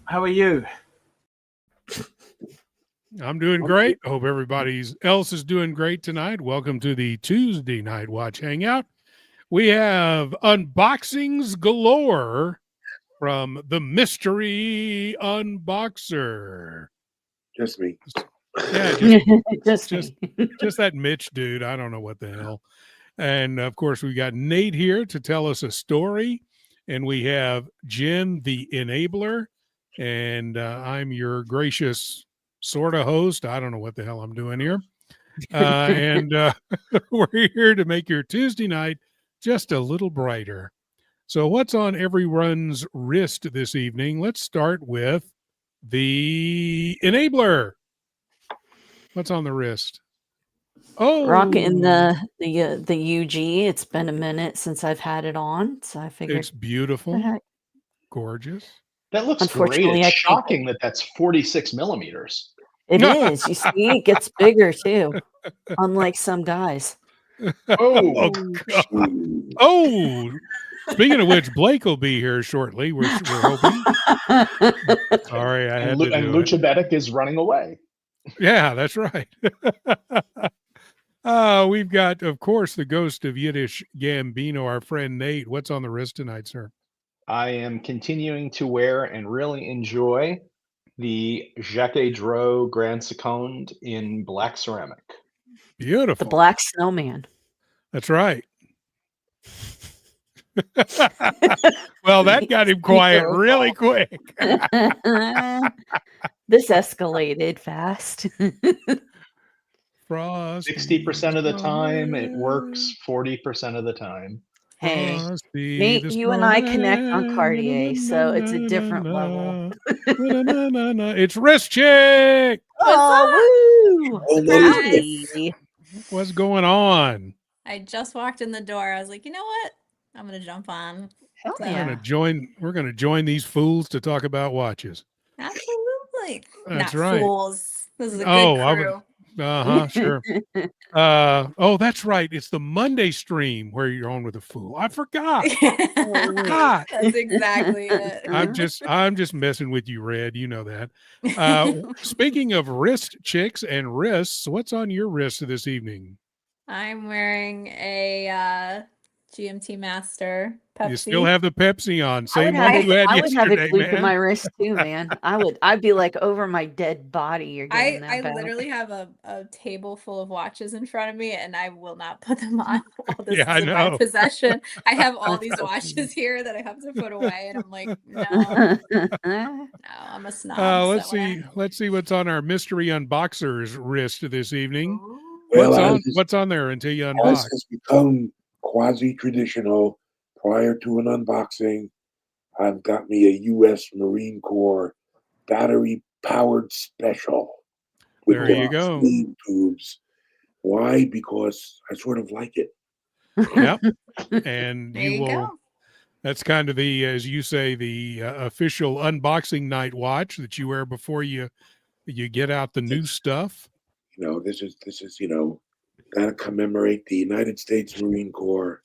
How are you? I'm doing great. Hope everybody else is doing great tonight. Welcome to the Tuesday night Watch Hangout. We have unboxings galore from the mystery unboxer. Just me. Yeah, just that Mitch dude. I don't know what the hell. And of course, we got Nate here to tell us a story. And we have Jen, the enabler. And I'm your gracious sort of host. I don't know what the hell I'm doing here. And we're here to make your Tuesday night just a little brighter. So what's on everyone's wrist this evening? Let's start with the enabler. What's on the wrist? Oh, rocking the UG. It's been a minute since I've had it on, so I figured it's beautiful, gorgeous. That looks great. It's shocking that that's 46 millimeters. It is. You see, it gets bigger too, unlike some guys. Oh, oh, speaking of which, Blake will be here shortly. We're hoping. Sorry, I had to do and Lucha Betic is running away. Yeah, that's right. We've got, of course, the ghost of Yiddish Gambino, our friend Nate. What's on the wrist tonight, sir? I am continuing to wear and really enjoy the Jacques Dro Grand Seconde in black ceramic. Beautiful. The black snowman. That's right. Well, that got him quiet really quick. This escalated fast. Frost. 60% of the time it works, 40% of the time. Hey, Nate, you and I connect on Cartier, so it's a different level. It's Wrist Chick. Oh, woo! What's going on? I just walked in the door. I was like, you know what? I'm gonna jump on. We're gonna join these fools to talk about watches. Absolutely. That's Not right. Fools. This is a good crew. Sure. That's right. It's the Monday stream where you're on with a fool. I forgot. That's exactly it. I'm just messing with you, Red. You know that. Speaking of wrist chicks and wrists, what's on your wrist this evening? I'm wearing a GMT Master Pepsi. You still have the Pepsi on. Same one you had yesterday, I would have it glued man. to my wrist too, man. I'd be like over my dead body. You're getting that I back. literally have a table full of watches in front of me, and I will not put them on while this Yeah, is in my I know. possession. I have all these watches here that I have to put away, and I'm like, no, I'm a snob. Let's see what's on our mystery unboxer's wrist this evening. Well, what's on there until you unbox? As has become quasi-traditional, prior to an unboxing, I've got me a U.S. Marine Corps battery-powered special with there you go. Tubes. Why? Because I sort of like it. Yep. And there you go. That's kind of the, as you say, the official unboxing night watch that you wear before you get out the new stuff. You know, this is got to commemorate the United States Marine Corps,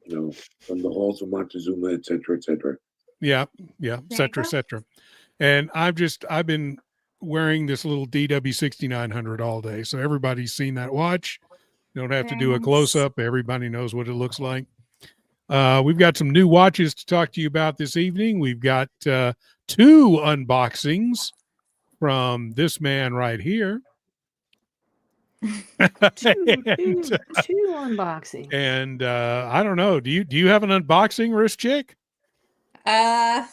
from the halls of Montezuma, et cetera, et cetera. Yeah, et cetera. And I've been wearing this little DW6900 all day. So everybody's seen that watch. You don't have to do a close-up. Everybody knows what it looks like. We've got some new watches to talk to you about this evening. We've got 2 unboxings from this man right here. two unboxing. And I don't know. Do you have an unboxing, wrist chick? Nah.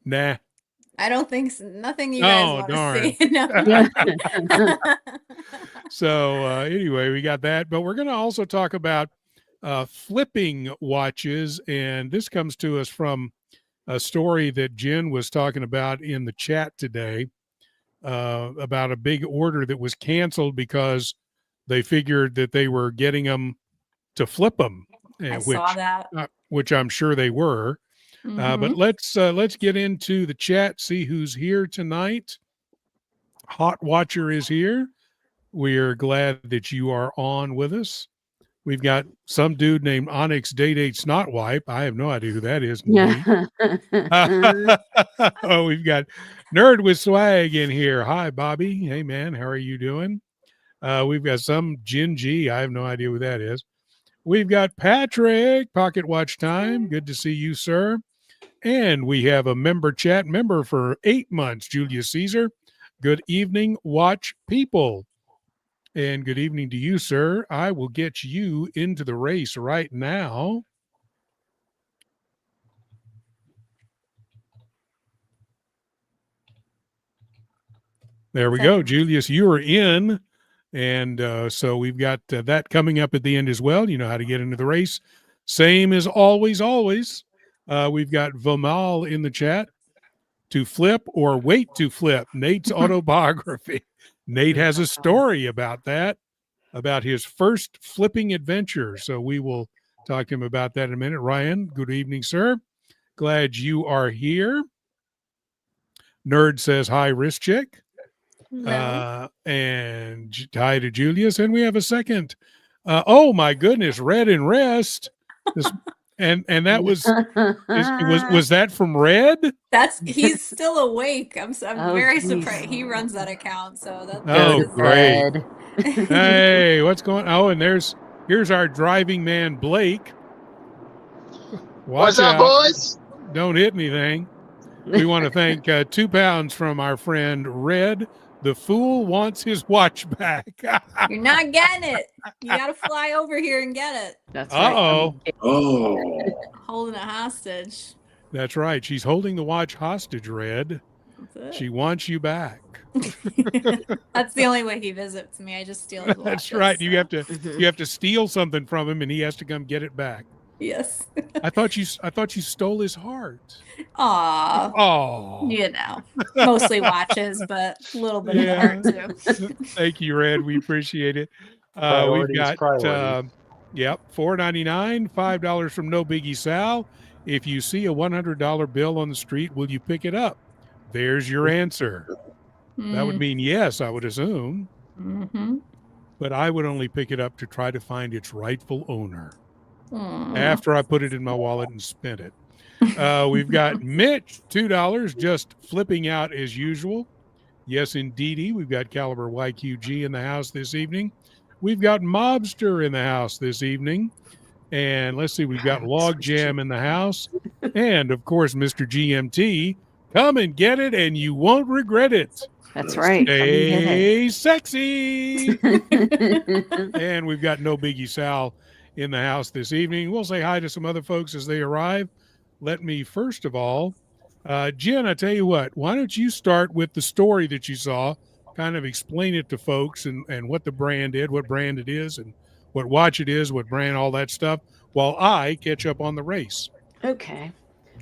I don't think so. Nothing you guys want to see. No. So anyway, we got that, but we're going to also talk about flipping watches, and this comes to us from a story that Jen was talking about in the chat today. About a big order that was canceled because they figured that they were getting them to flip them. Saw that. Which I'm sure they were. But let's get into the chat, see who's here tonight. Hot Watcher is here. We are glad that you are on with us. We've got some dude named Onyx Day Snot Wipe. I have no idea who that is. Yeah. Oh, we've got Nerd with Swag in here. Hi, Bobby. Hey, man. How are you doing? We've got some Jin G. I have no idea who that is. We've got Patrick, Pocket Watch Time. Good to see you, sir. And we have a member chat member for 8 months, Julius Caesar. Good evening, watch people. And good evening to you, sir. I will get you into the race right now. There we go. Julius, you are in. And so we've got that coming up at the end as well. You know how to get into the race. Same as always. We've got Vamal in the chat. To flip or wait to flip, Nate's autobiography. Nate has a story about that, about his first flipping adventure. So we will talk to him about that in a minute. Ryan, good evening, sir. Glad you are here. Nerd says hi, wrist chick. No. And hi to Julius. And we have a second. Oh my goodness, Red and Rest. And that was that from Red? He's still awake. I'm very geez. surprised. He runs that account, so that's great. Hey, what's going on? Oh, and here's our driving man, Blake. What's up, boys? Don't hit anything. We want to thank 2 pounds from our friend Red. The fool wants his watch back. You're not getting it. You got to fly over here and get it. That's right. Oh. Holding it hostage. That's right. She's holding the watch hostage, Red. She wants you back. That's the only way he visits me. I just steal his watches. That's right. You have to steal something from him, and he has to come get it back. Yes. I thought you stole his heart. Aw. You know, mostly watches, but a little bit of heart too. Thank you, Red. We appreciate it. We've got $4.99, $5 from No Biggie Sal. If you see a $100 bill on the street, will you pick it up? There's your answer. That would mean yes, I would assume. Mm-hmm. But I would only pick it up to try to find its rightful owner. After I put it in my wallet and spent it. We've got Mitch, $2, just flipping out as usual. Yes, indeedy. We've got Caliber YQG in the house this evening. We've got Mobster in the house this evening. And let's see, we've got Logjam in the house. And, of course, Mr. GMT. Come and get it, and you won't regret it. That's right. Stay sexy. And we've got No Biggie Sal in the house this evening. We'll say hi to some other folks as they arrive. Let me, first of all, Jen, I tell you what, why don't you start with the story that you saw, kind of explain it to folks and what the brand did, what brand it is, and what watch it is, what brand, all that stuff, while I catch up on the race. Okay.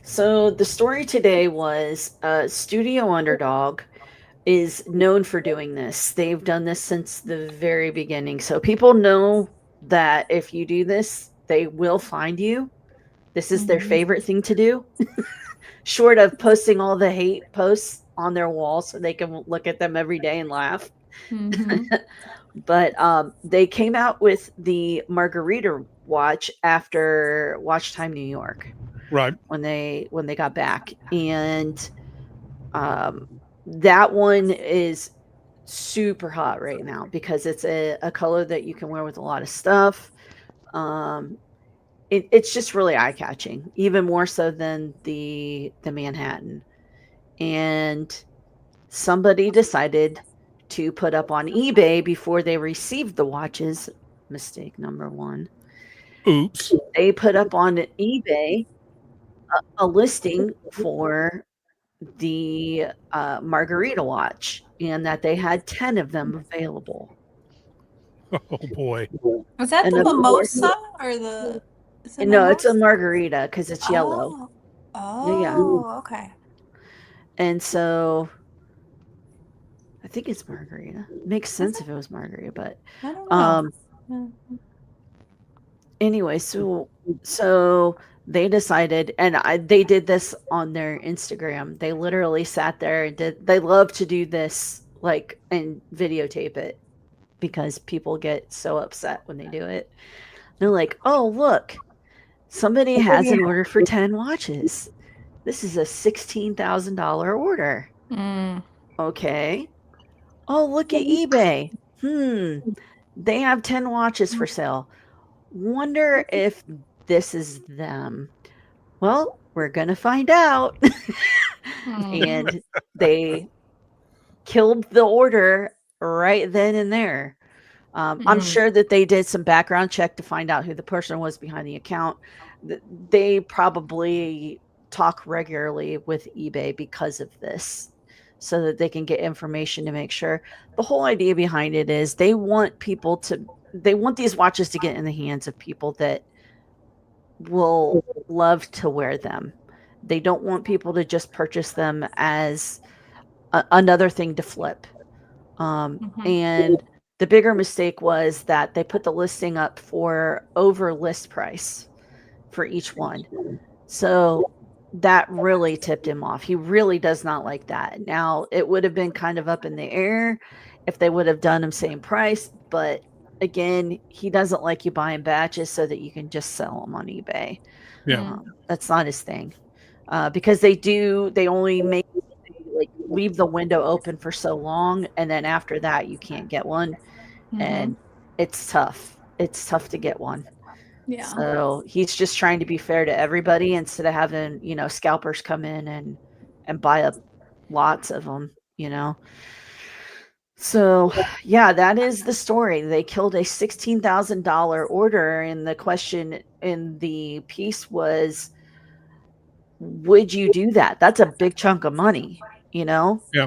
So the story today was Studio Underdog is known for doing this. They've done this since the very beginning. So people know that if you do this, they will find you. This is their favorite thing to do. Short of posting all the hate posts on their wall so they can look at them every day and laugh. But they came out with the Margarita watch after Watch Time New York. Right. When they got back. And that one is super hot right now because it's a color that you can wear with a lot of stuff. It's just really eye-catching, even more so than the Manhattan. And somebody decided to put up on eBay before they received the watches. Mistake number 1. Oops. They put up on eBay a listing for the Margarita watch, and that they had 10 of them available. Oh boy. Was that the mimosa or the? No, it's a margarita because it's yellow. Yeah. Okay. And so I think it's margarita. Makes sense if it was margarita, but I don't know. Anyway, so they decided, and they did this on their Instagram. They literally sat there and they love to do this, and videotape it because people get so upset when they do it. They're like, oh, look, somebody has an order for 10 watches. This is a $16,000 order. Okay. Oh, look at eBay. They have 10 watches for sale. Wonder if this is them. Well, we're going to find out. And they killed the order right then and there. I'm sure that they did some background check to find out who the person was behind the account. They probably talk regularly with eBay because of this, so that they can get information to make sure. The whole idea behind it is they want these watches to get in the hands of people that will love to wear them. They don't want people to just purchase them as another thing to flip. And the bigger mistake was that they put the listing up for over list price for each one. So that really tipped him off. He really does not like that. Now, it would have been kind of up in the air if they would have done them same price, but again, he doesn't like you buying batches so that you can just sell them on eBay. Yeah. That's not his thing. Because they only make like leave the window open for so long, and then after that you can't get one. And it's tough. It's tough to get one. Yeah. So he's just trying to be fair to everybody instead of having, scalpers come in and buy up lots of them, So, yeah, that is the story. They killed a $16,000 order, and the question in the piece was, would you do that? That's a big chunk of money, Yeah.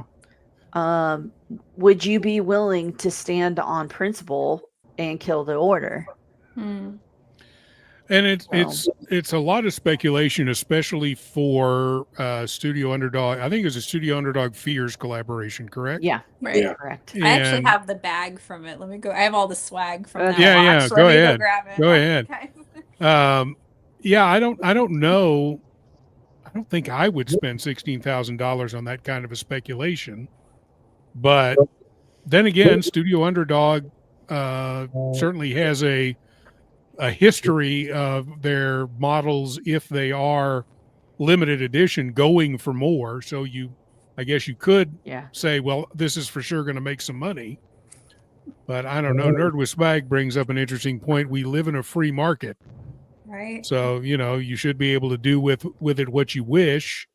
Would you be willing to stand on principle and kill the order? And it's a lot of speculation, especially for Studio Underdog. I think it was a Studio Underdog Fears collaboration, correct? Yeah, Right. Yeah. correct. I actually have the bag from it. Let me go. I have all the swag from that Yeah, watch. go Let me ahead. go grab it. Go ahead. Okay. Yeah, I don't know. I don't think I would spend $16,000 on that kind of a speculation. But then again, Studio Underdog certainly has a history of their models, if they are limited edition, going for more. So I guess you could say, well, this is for sure going to make some money. But I don't know. Nerd with Swag brings up an interesting point. We live in a free market. Right. So, you should be able to do with it what you wish.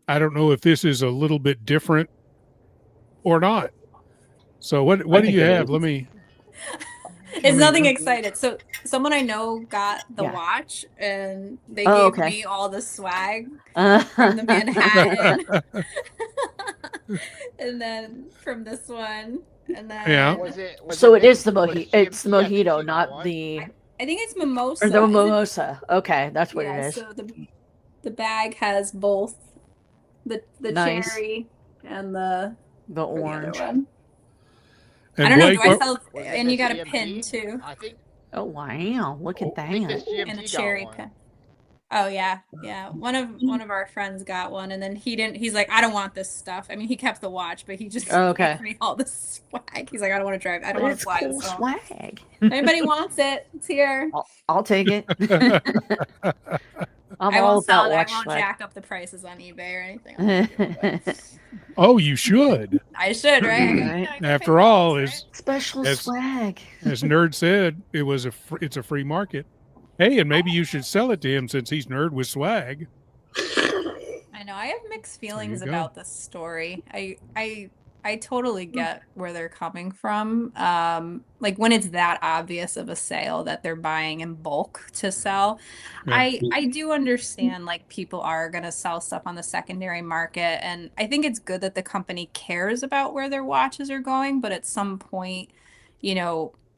I don't know if this is a little bit different or not. So what do you have? Let me. It's nothing excited. So someone I know got the watch, and they gave me all the swag from the Manhattan, and then from this one, and then so it is the mojito. It's the mojito, not the. I think it's mimosa. Or the mimosa. Okay, that's what it is. So the bag has both the cherry and the orange. One. And I don't Blake, know. Do I sell? And you got a pin too. I think. Oh wow! Look at that. And a cherry pin. Oh yeah. One of our friends got one, and then he's like, I don't want this stuff. I mean, he kept the watch, but he just gave me all the swag. He's like, I don't want to drive. I don't want to fly this home. Swag. If anybody wants it, it's here. I'll take it. I won't sell it. I won't jack up the prices on eBay or anything. Oh, you should. I should, right? After all, as special swag. As Nerd said, it's a free market. Hey, and maybe you should sell it to him since he's Nerd with Swag. I know. I have mixed feelings about this story. I totally get where they're coming from. Like when it's that obvious of a sale that they're buying in bulk to sell. Yeah. I do understand like people are going to sell stuff on the secondary market. And I think it's good that the company cares about where their watches are going. But at some point,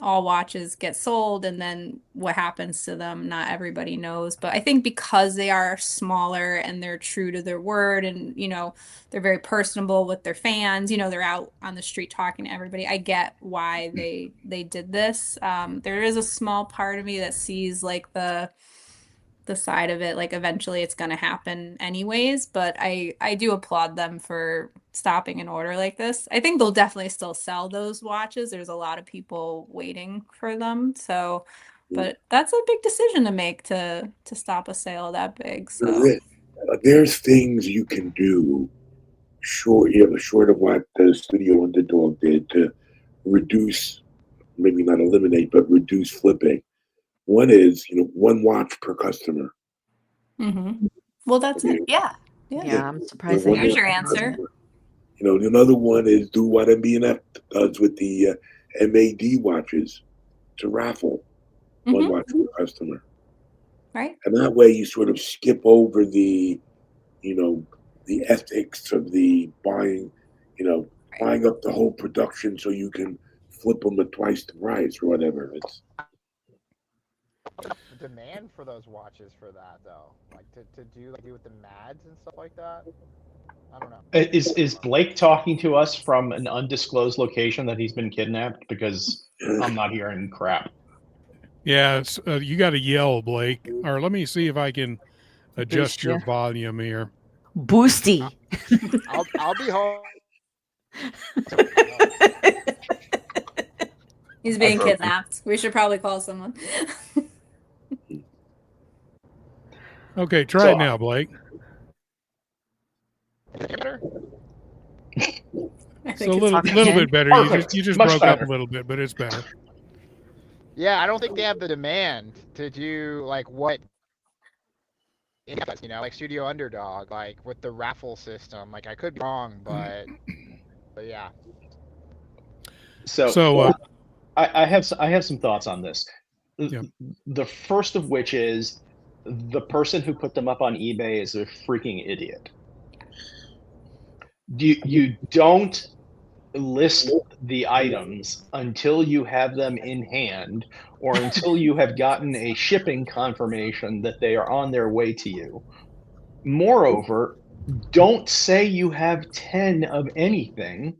all watches get sold, and then what happens to them, not everybody knows. But I think because they are smaller and they're true to their word, and they're very personable with their fans, they're out on the street talking to everybody, I get why they did this. There is a small part of me that sees like the side of it, like eventually it's going to happen anyways, but I do applaud them for stopping an order like this. I think they'll definitely still sell those watches. There's a lot of people waiting for them. So but that's a big decision to make to stop a sale that big. So there's things you can do short of what the Studio Underdog did to reduce, maybe not eliminate, but reduce flipping. One is, one watch per customer. Well, that's it. Yeah. I'm surprised they Here's your answer. Another one is do what MB&F does with the MAD watches to raffle one watch per customer. Right. And that way you sort of skip over the ethics of the buying, buying up the whole production so you can flip them at twice the price or whatever. It's the demand for those watches for that though, like to do with the MADs and stuff like that. I don't know. Is Blake talking to us from an undisclosed location that he's been kidnapped? Because I'm not hearing crap. Yeah, you got to yell, Blake. Or let me see if I can adjust your volume here. Boosty. I'll be home. He's being kidnapped. We should probably call someone. Okay, try it now, Blake. It's a little bit better. Perfect. You just Much broke better. up a little bit, but it's better. Yeah, I don't think they have the demand to do like what like Studio Underdog, like with the raffle system. Like I could be wrong, but yeah. So I have some thoughts on this. The first of which is the person who put them up on eBay is a freaking idiot. You don't list the items until you have them in hand or until you have gotten a shipping confirmation that they are on their way to you. Moreover, don't say you have 10 of anything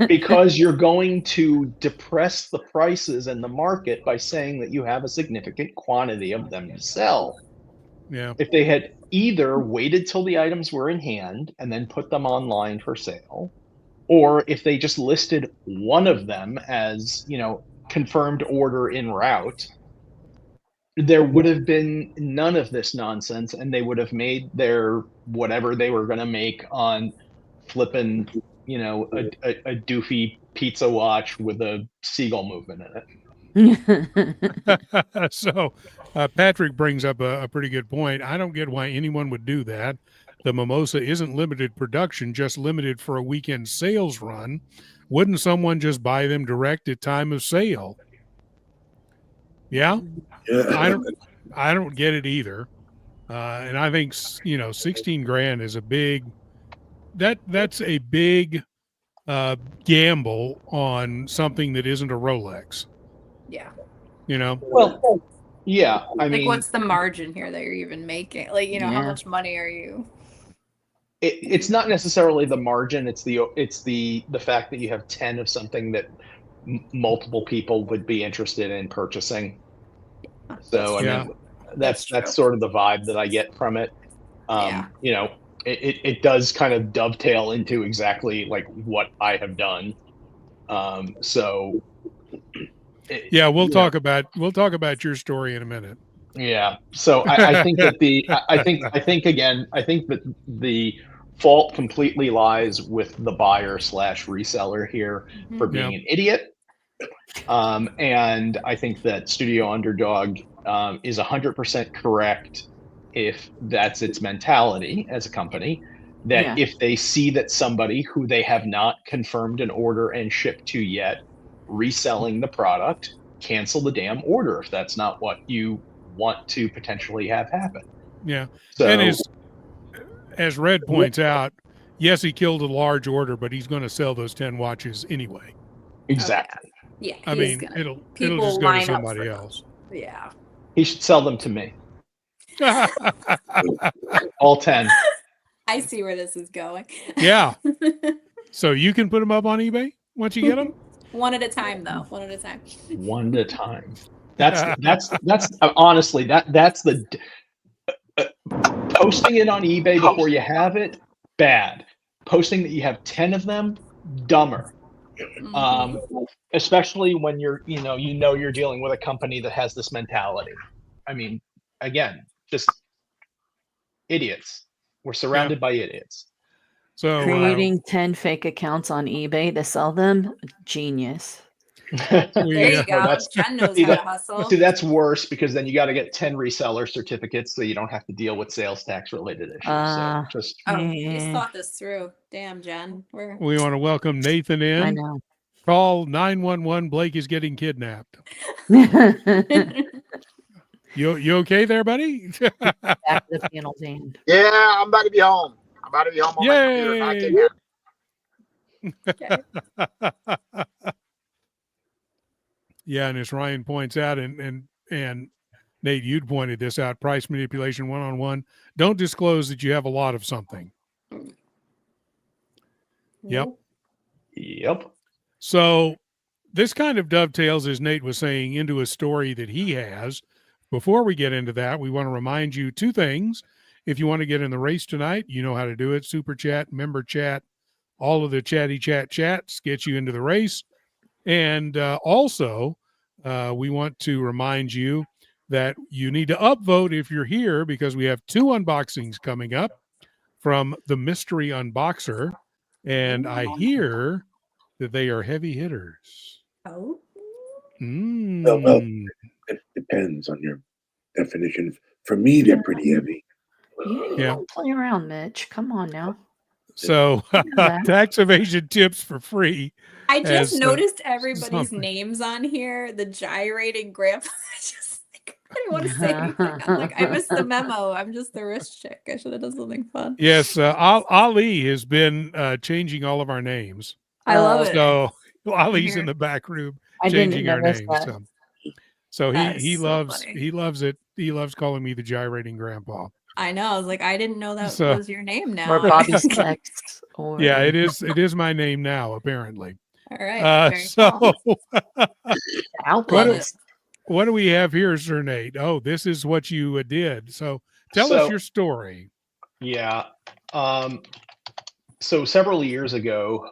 because you're going to depress the prices in the market by saying that you have a significant quantity of them to sell. Yeah. If they had either waited till the items were in hand and then put them online for sale, or if they just listed one of them as, confirmed order en route, there would have been none of this nonsense, and they would have made their whatever they were going to make on flipping, a doofy pizza watch with a seagull movement in it. So Patrick brings up a pretty good point. I don't get why anyone would do that. The Mimosa isn't limited production, just limited for a weekend sales run. Wouldn't someone just buy them direct at time of sale? Yeah. I don't get it either. And I think, 16 grand is a big, that's a big gamble on something that isn't a Rolex. Yeah. Well, yeah. I mean, what's the margin here that you're even making? Like, how much money are you? It's not necessarily the margin. It's the fact that you have 10 of something that multiple people would be interested in purchasing. So I mean, that's sort of the vibe that I get from it. It does kind of dovetail into exactly like what I have done. We'll talk about your story in a minute. Yeah. So I think that I think that the fault completely lies with the buyer / reseller here for being an idiot. And I think that Studio Underdog is 100% correct if that's its mentality as a company, that if they see that somebody who they have not confirmed an order and shipped to yet reselling the product, cancel the damn order if that's not what you want to potentially have happen. Yeah. So, and as Red points out, yes, he killed a large order, but he's going to sell those 10 watches anyway. Exactly. Yeah. I mean, it'll just go to somebody else. Yeah. He should sell them to me. All 10. I see where this is going. Yeah. So you can put them up on eBay once you get them? One at a time, though. One at a time. One at a time. That's honestly, that's the posting it on eBay before you have it, bad. Posting that you have 10 of them, dumber. Um, especially when you're dealing with a company that has this mentality. I mean, again, just idiots. We're surrounded by idiots. So Creating 10 fake accounts on eBay to sell them, genius. There you go. Jen knows how to hustle. See, that's worse because then you got to get 10 reseller certificates so you don't have to deal with sales tax related issues. So just you thought this through. Damn, Jen. We want to welcome Nathan in. I know. Call 911. Blake is getting kidnapped. You okay there, buddy? Back to the panel's end. Yeah, I'm about to be home. I'm about to be home on my computer. Yeah, and as Ryan points out, and Nate, you'd pointed this out, price manipulation one-on-one. Don't disclose that you have a lot of something. Yep. So this kind of dovetails, as Nate was saying, into a story that he has. Before we get into that, we want to remind you two things. If you want to get in the race tonight, you know how to do it. Super chat, member chat, all of the chatty chats get you into the race. And also, we want to remind you that you need to upvote if you're here because we have 2 unboxings coming up from the Mystery Unboxer. And I hear that they are heavy hitters. Well, it depends on your definition. For me, they're pretty heavy. You don't play around, Mitch. Come on now. So tax evasion tips for free. I just noticed everybody's names on here. The gyrating grandpa. I didn't want to say anything. I'm like, I missed the memo. I'm just the wrist chick. I should have done something fun. Yes, Ali has been changing all of our names. I love it. So Ali's in the back room changing our names. So he loves it. He loves calling me the gyrating grandpa. I know. I was like, I didn't know that was your name now. Or Bobby's text. Yeah, it is my name now, apparently. All right. What do we have here, Sir Nate? Oh, this is what you did. So tell us your story. Yeah. So several years ago,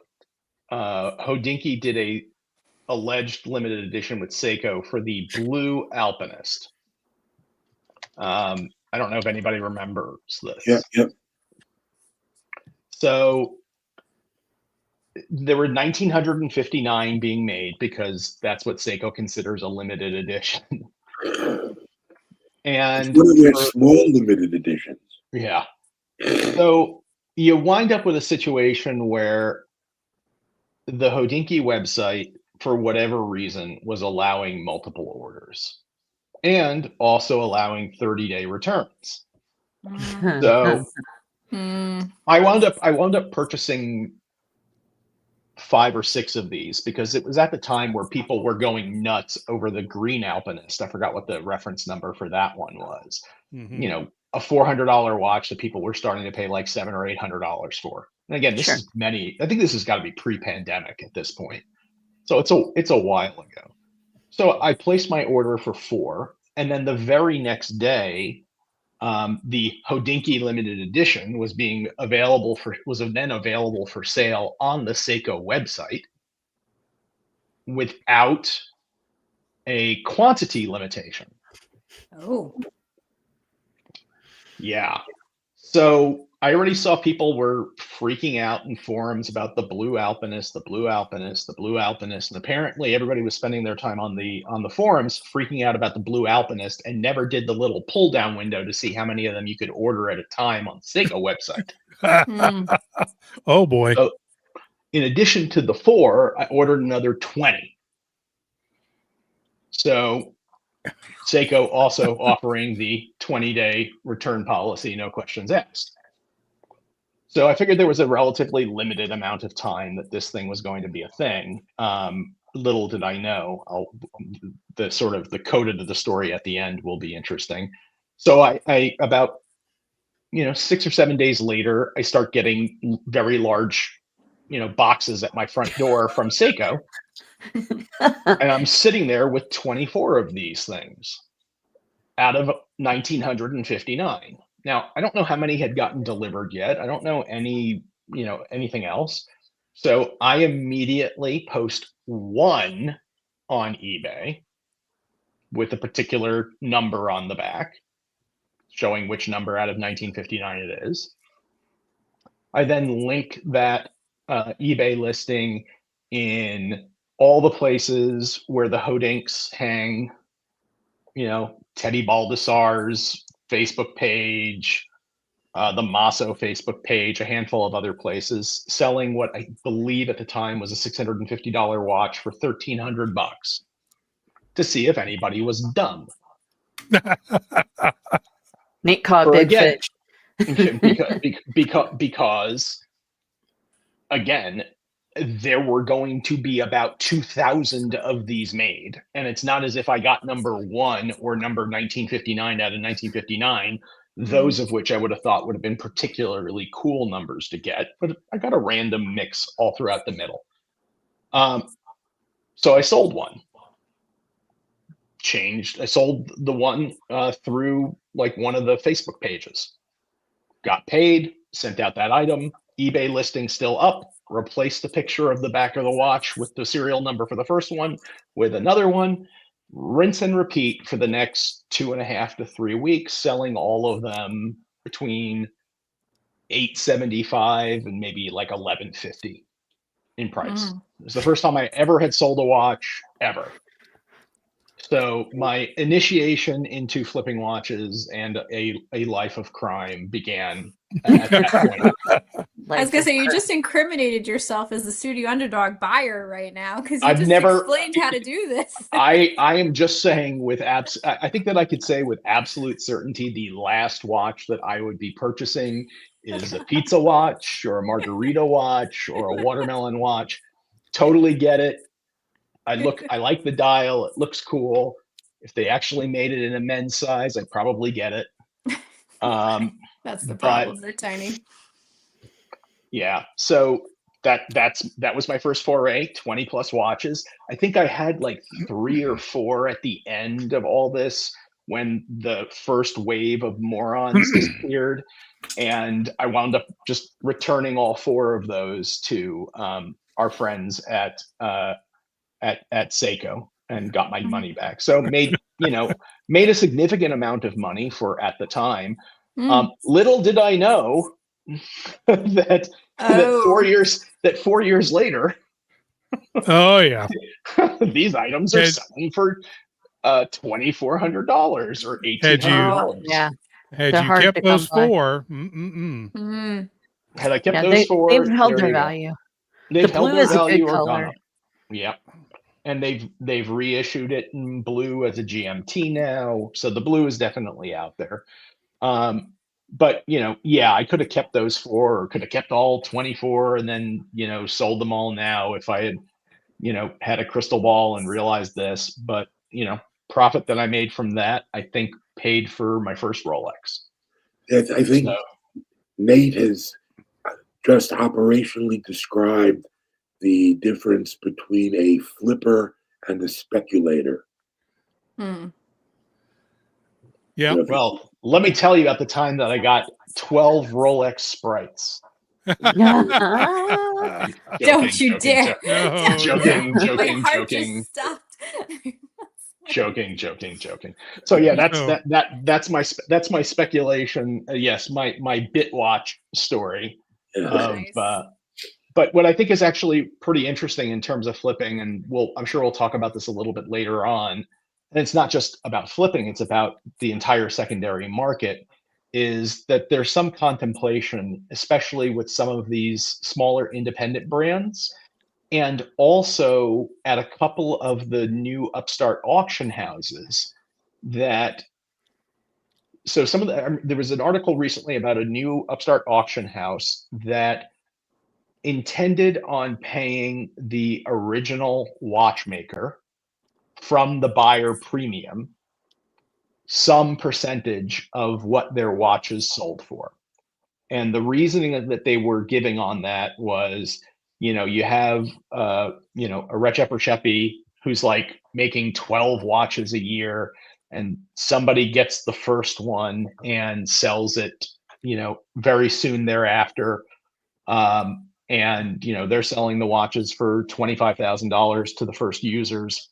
Hodinkee did a alleged limited edition with Seiko for the Blue Alpinist. I don't know if anybody remembers this. Yep. So there were 1,959 being made because that's what Seiko considers a limited edition. And it's one of their small limited editions. Yeah. So you wind up with a situation where the Hodinkee website, for whatever reason, was allowing multiple orders and also allowing 30-day returns. So I wound up purchasing 5 or 6 of these because it was at the time where people were going nuts over the Green Alpinist. I forgot what the reference number for that one was. You know, a $400 watch that people were starting to pay like $700 or $800 for. And again, this is I think this has got to be pre-pandemic at this point. So it's a while ago. So I placed my order for 4, and then the very next day, the Hodinkee limited edition was then available for sale on the Seiko website without a quantity limitation. Oh. Yeah. So I already saw people were freaking out in forums about the Blue Alpinist, the Blue Alpinist, the Blue Alpinist, and apparently everybody was spending their time on the forums freaking out about the Blue Alpinist and never did the little pull down window to see how many of them you could order at a time on the Seiko website. Oh boy! So, in addition to the 4, I ordered another 20. So Seiko also offering the 20-day return policy, no questions asked. So I figured there was a relatively limited amount of time that this thing was going to be a thing. Little did I know, the coda to the story at the end will be interesting. So I about 6 or 7 days later, I start getting very large, boxes at my front door from Seiko. And I'm sitting there with 24 of these things out of 1,959. Now, I don't know how many had gotten delivered yet. I don't know anything else. So I immediately post one on eBay with a particular number on the back, showing which number out of 1959 it is. I then link that eBay listing in all the places where the Hodinks hang, Teddy Baldessar's Facebook page, the Masso Facebook page, a handful of other places, selling what I believe at the time was a $650 watch for $1,300 to see if anybody was dumb. Nate caught For big again, fish. because again, there were going to be about 2,000 of these made. And it's not as if I got number one or number 1959 out of 1959, those of which I would have thought would have been particularly cool numbers to get. But I got a random mix all throughout the middle. So I sold one. I sold the one through like one of the Facebook pages. Got paid, sent out that item, eBay listing still up, replaced the picture of the back of the watch with the serial number for the first one with another one, rinse and repeat for the next 2.5 to 3 weeks, selling all of them between $875 and maybe like $1150 in price. It was the first time I ever had sold a watch ever. So my initiation into flipping watches and a life of crime began at that point. I was gonna say, you just incriminated yourself as the studio underdog buyer right now, because you I've just never explained how to do this. I am just saying with I think that I could say with absolute certainty the last watch that I would be purchasing is a pizza watch or a margarita watch or a watermelon watch. Totally get it. I like the dial. It looks cool. If they actually made it in a men's size, I'd probably get it. That's the problem. They're tiny. Yeah. So that was my first foray, 20 plus watches. I think I had like 3 or 4 at the end of all this when the first wave of morons disappeared. And I wound up just returning all 4 of those to our friends at Seiko and got my money back. So made a significant amount of money for at the time. Little did I know that 4 years later, oh yeah, these items are selling for $2,400 or $1,800. Yeah. Had you kept those 4, had I kept those 4, they've held their value. They've held their value or gone up. Yeah. And they've reissued it in blue as a GMT now. So the blue is definitely out there. But I could have kept those 4 or could have kept all 24 and then, sold them all now if I had, had a crystal ball and realized this. But, profit that I made from that, I think paid for my first Rolex. Yes, I think Nate has just operationally described the difference between a flipper and a speculator. Yeah. Well, let me tell you about the time that I got 12 Rolex Sprites. Don't you dare! Joking. My heart just stopped. Joking. So yeah, that's my speculation. Yes, my Bitwatch story of. Nice. But what I think is actually pretty interesting in terms of flipping, and I'm sure we'll talk about this a little bit later on, and it's not just about flipping, it's about the entire secondary market, is that there's some contemplation, especially with some of these smaller independent brands, and also at a couple of the new upstart auction houses that there was an article recently about a new upstart auction house that intended on paying the original watchmaker from the buyer premium some percentage of what their watches sold for. And the reasoning that they were giving on that was, you have a Recep Recepi who's like making 12 watches a year, and somebody gets the first one and sells it, very soon thereafter. And, they're selling the watches for $25,000 to the first users.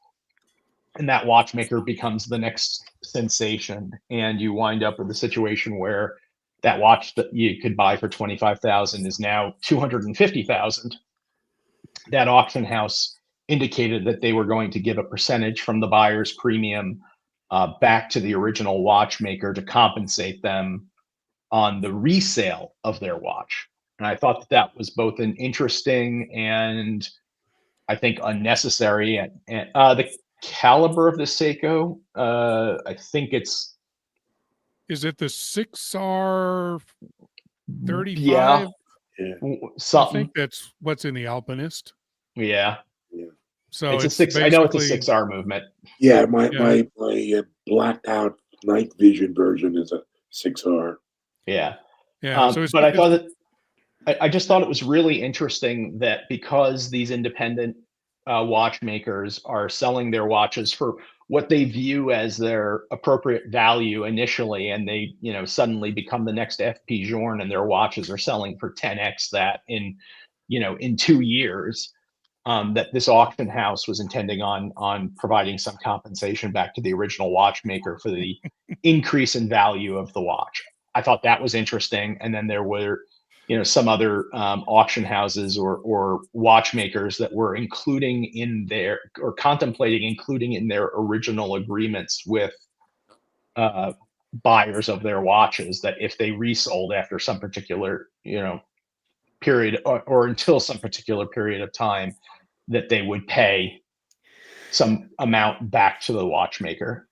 And that watchmaker becomes the next sensation. And you wind up with a situation where that watch that you could buy for 25,000 is now 250,000. That auction house indicated that they were going to give a percentage from the buyer's premium back to the original watchmaker to compensate them on the resale of their watch. And I thought that was both an interesting and I think unnecessary. And the caliber of the Seiko, I think it's. Is it the 6R 35? Yeah. I think that's what's in the Alpinist. Yeah. So it's a six. I know it's a 6R movement. Yeah, my blacked out night vision version is a 6R. Yeah. Yeah. But I thought that I just thought it was really interesting that because these independent watchmakers are selling their watches for what they view as their appropriate value initially, and they, suddenly become the next FP Journe, and their watches are selling for 10x that in 2 years. That this auction house was intending on providing some compensation back to the original watchmaker for the increase in value of the watch. I thought that was interesting. And then there were, some other auction houses or watchmakers that were including in their or contemplating including in their original agreements with buyers of their watches that if they resold after some particular, period or until some particular period of time, that they would pay some amount back to the watchmaker.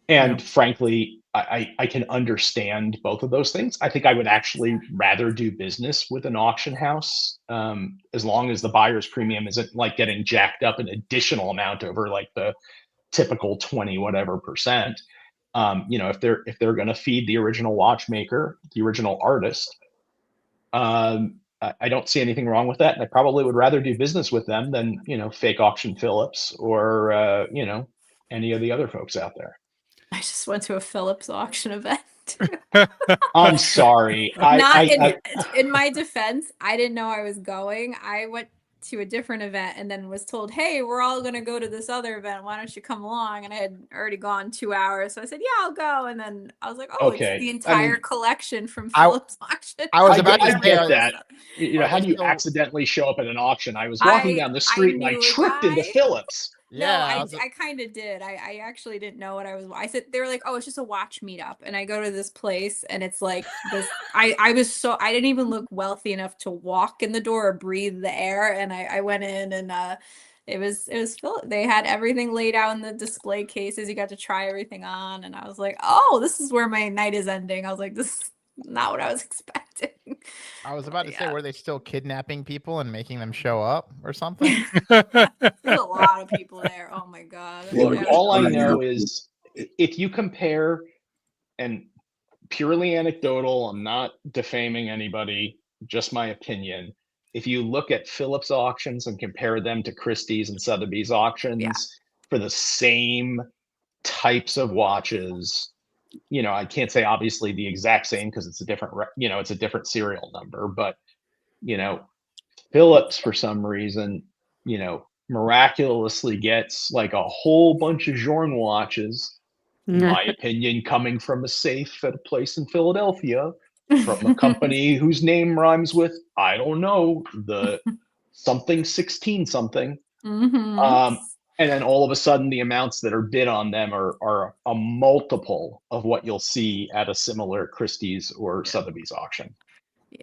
And frankly, I can understand both of those things. I think I would actually rather do business with an auction house as long as the buyer's premium isn't like getting jacked up an additional amount over like the typical 20 whatever percent. If they're going to feed the original watchmaker, the original artist, I don't see anything wrong with that. And I probably would rather do business with them than, fake auction Phillips or, any of the other folks out there. I just went to a Phillips auction event. I'm sorry. In my defense, I didn't know I was going. I went to a different event and then was told, hey, we're all going to go to this other event. Why don't you come along? And I had already gone 2 hours. So I said, yeah, I'll go. And then I was like, oh, okay. It's the entire collection from Phillips auction. I was about to say that. How do you accidentally show up at an auction? I was walking down the street and I tripped into Phillips. Yeah, no, I kind of did. I actually didn't know what I was. I said they were like, "Oh, it's just a watch meetup," and I go to this place, and it's like this. I didn't even look wealthy enough to walk in the door or breathe the air, and I went in, and it was they had everything laid out in the display cases. You got to try everything on, and I was like, "Oh, this is where my night is ending." I was like, "This is not what I was expecting." I was about to say, were they still kidnapping people and making them show up or something? There's a lot of people there. Oh my god. Look, all I know is if you compare, and purely anecdotal, I'm not defaming anybody, just my opinion. If you look at Phillips auctions and compare them to Christie's and Sotheby's auctions for the same types of watches, I can't say obviously the exact same because it's a different, it's a different serial number, but, Phillips for some reason, miraculously gets like a whole bunch of Journe watches, in my opinion, coming from a safe at a place in Philadelphia from a company whose name rhymes with, I don't know, the something 16 something. And then all of a sudden, the amounts that are bid on them are a multiple of what you'll see at a similar Christie's or Sotheby's auction.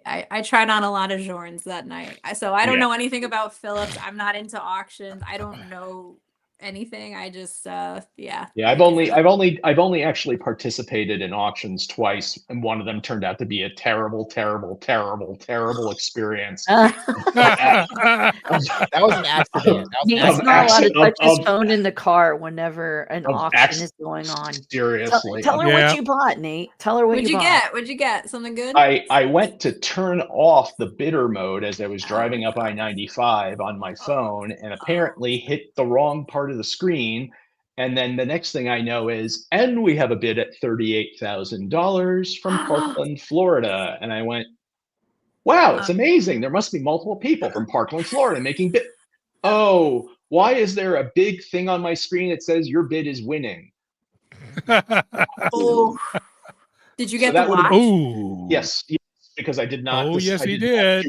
I tried on a lot of Journes that night. So I don't know anything about Phillips. I'm not into auctions. I don't know anything. I just I've only actually participated in auctions twice, and one of them turned out to be a terrible experience. That was an accident. He's not allowed to touch his phone in the car whenever an auction is going on. Seriously. Tell her what you bought, Nate. Tell her what you bought. What'd you get? Something good? I went to turn off the bidder mode as I was driving up I-95 on my phone, and apparently hit the wrong part of the screen. And then the next thing I know is, and we have a bid at $38,000 from Parkland, Florida. And I went, Wow, it's amazing. There must be multiple people from Parkland, Florida making bid. Oh, why is there a big thing on my screen that says your bid is winning? Oh, did you So get the that would have watch? Oh, yes, because I did not. Oh, yes, he I did.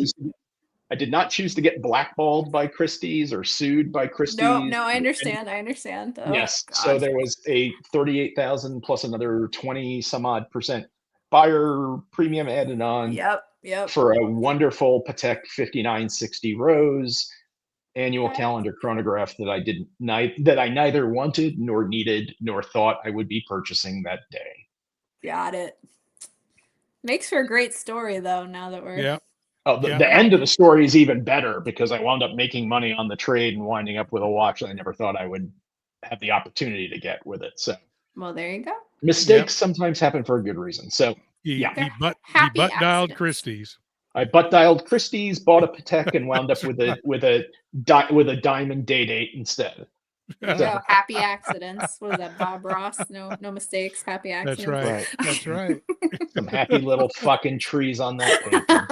I did not choose to get blackballed by Christie's or sued by Christie's. No, I understand. I understand. Oh, Yes. So gosh. there was a 38,000 plus another 20 some odd percent buyer premium added on Yep. for a wonderful Patek 5960 Rose annual Okay. calendar chronograph that I neither wanted nor needed nor thought I would be purchasing that day. Got it. Makes for a great story, though, now that we're... Yeah. Oh, the end of the story is even better because I wound up making money on the trade and winding up with a watch that I never thought I would have the opportunity to get with it. So, well, there you go. mistakes sometimes happen for a good reason. So, He butt happy dialed accidents. Christie's. I butt dialed Christie's, bought a Patek, and wound up with a diamond date instead. There you go. Happy accidents. What is that, Bob Ross? No mistakes. Happy accidents. That's right. That's right. Some happy little fucking trees on that paper.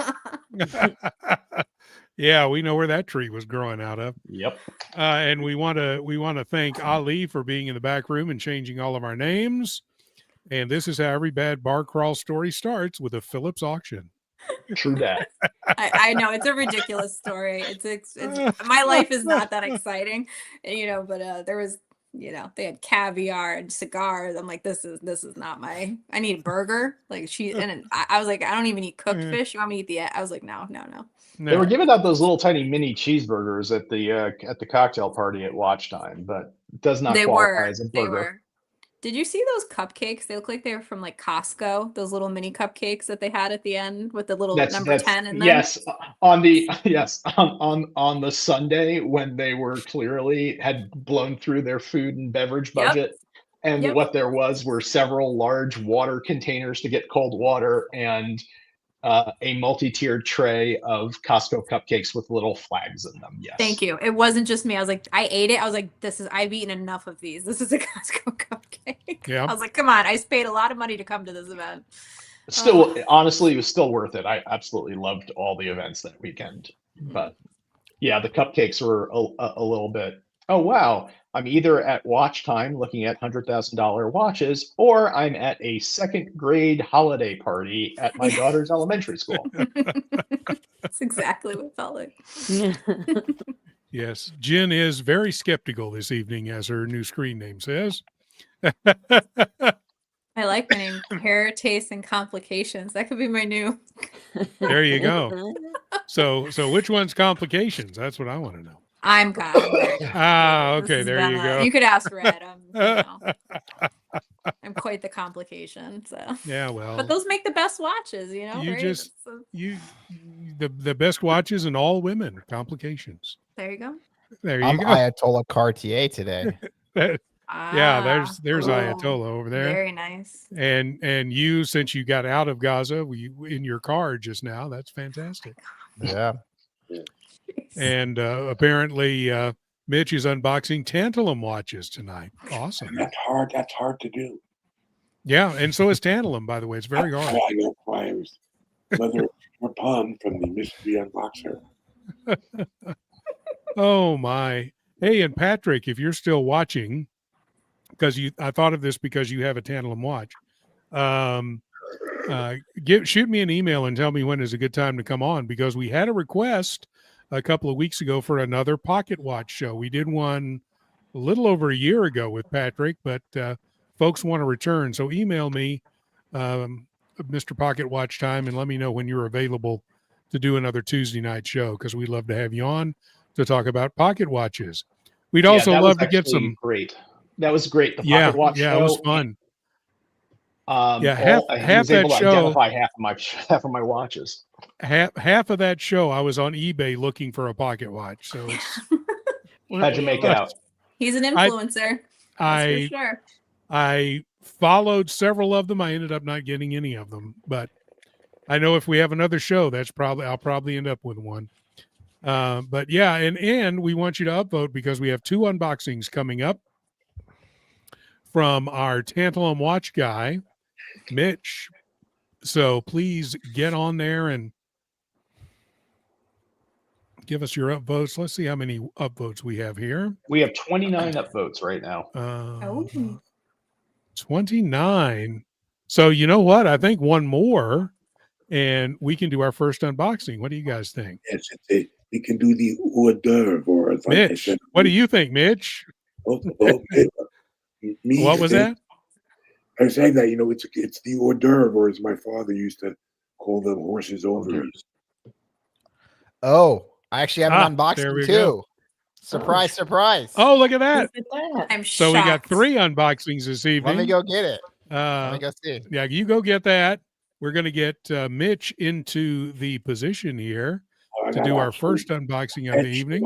Yeah, we know where that tree was growing out of. Yep. And we want to thank Ali for being in the back room and changing all of our names. And this is how every bad bar crawl story starts, with a Phillips auction. True that. I know it's a ridiculous story. It's my life is not that exciting, but there was, they had caviar and cigars. I'm like, this is not my. I need a burger. Like I was like, I don't even eat cooked fish. You want me to eat the? I was like, no. They were giving out those little tiny mini cheeseburgers at the cocktail party at Watch Time, but it does not qualify as a burger. They were. Did you see those cupcakes? They look like they were from like Costco. Those little mini cupcakes that they had at the end with the little number 10 in them. Yes, on the Sunday when they were clearly had blown through their food and beverage budget, and what there were several large water containers to get cold water and a multi-tiered tray of Costco cupcakes with little flags in them. Yes. Thank you. It wasn't just me. I was like, I ate it. I was like, I've eaten enough of these. This is a Costco cupcake. Yeah. I was like, come on. I paid a lot of money to come to this event. Still, honestly, it was still worth it. I absolutely loved all the events that weekend. But yeah, the cupcakes were a little bit, oh, wow. I'm either at Watch Time looking at $100,000 watches, or I'm at a second grade holiday party at my daughter's elementary school. That's exactly what it felt like. Yes. Jen is very skeptical this evening, as her new screen name says. I like my name, Hair, Taste, and Complications. That could be my new. There you go. So which one's Complications? That's what I want to know. I'm God. Okay. There you go. You could ask Red. I'm quite the complication. So yeah, well. But those make the best watches, You right? The best watches in all women are Complications. There you go. There you I'm go. Ayatollah Cartier today. Yeah, there's Ayatollah over there. Very nice. And you, since you got out of Gaza, in your car just now. That's fantastic. Yeah. And apparently, Mitch is unboxing tantalum watches tonight. Awesome. That's hard to do. Yeah, and so is tantalum, by the way. It's very hard. I know climbs. Mother Rapun from the Mystery Unboxer. Oh my. Hey, and Patrick, if you're still watching, I thought of this because you have a tantalum watch. Shoot me an email and tell me when is a good time to come on, because we had a request a couple of weeks ago for another pocket watch show. We did one a little over a year ago with Patrick, but folks want to return. So email me, Mr. Pocket Watch Time, and let me know when you're available to do another Tuesday night show, because we'd love to have you on to talk about pocket watches. We'd also love to get some. Great. That was great. The pocket watch show. Yeah, it was fun. Half that show. Identify half of my watches. Half of that show, I was on eBay looking for a pocket watch. So how'd you make out? He's an influencer. That's for sure. I followed several of them. I ended up not getting any of them, but I know if we have another show, I'll probably end up with one. But yeah, and we want you to upvote, because we have 2 unboxings coming up from our tantalum watch guy, Mitch. So please get on there and Give us your upvotes. Let's see how many upvotes we have here. We have 29 upvotes right now. Oh. 29. So you know what? I think one more and we can do our first unboxing. What do you guys think? Yes, we can do the hors d'oeuvre, or as like I Mitch, said, what do you think, Mitch? Me, What was that? I was saying that, it's the hors d'oeuvre, or as my father used to call them, horses overs. Oh, I actually have an there unboxing we too. go. Surprise, surprise. Oh, look at that. Look at that. I'm So shocked. we got 3 unboxings this evening. Let me go get it. Let me go see. Yeah, you go get that. We're going to get Mitch into the position here to do our first unboxing of the evening.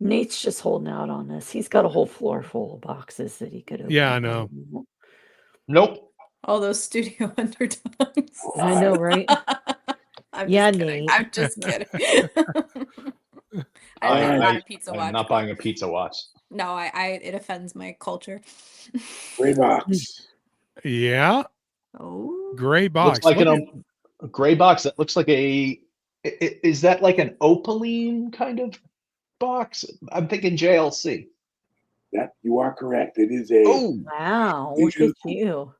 Nate's just holding out on us. He's got a whole floor full of boxes that he could open. Yeah, I know. Nope. All those studio underdogs. I know, right? I'm Yeah, just kidding. Nate. I'm just kidding. I'm not a pizza watch. I'm not buying a pizza watch. No, it offends my culture. Gray box. Yeah. Oh. Gray box. Looks like a gray box that looks like is that like an opaline kind of box? I'm thinking JLC. That you are correct. It is a Wow, look at you.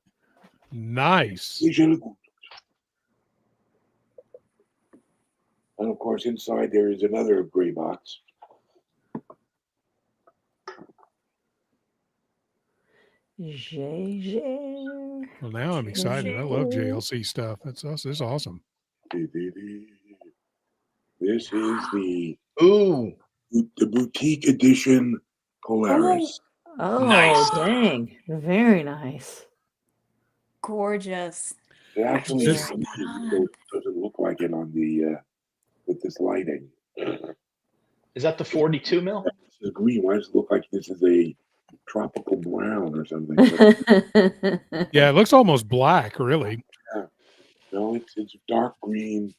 Nice. And of course, inside there is another gray box. Well, now I'm excited. I love JLC stuff. That's awesome. This is the Ooh. the boutique edition Polaris. Oh, Nice. dang. Very nice. Gorgeous. It actually This- doesn't look like it on the with this lighting. Is that the 42 mil? This is green. Why does it look like this is a tropical brown or something? Yeah, it looks almost black, really. No, it's dark green,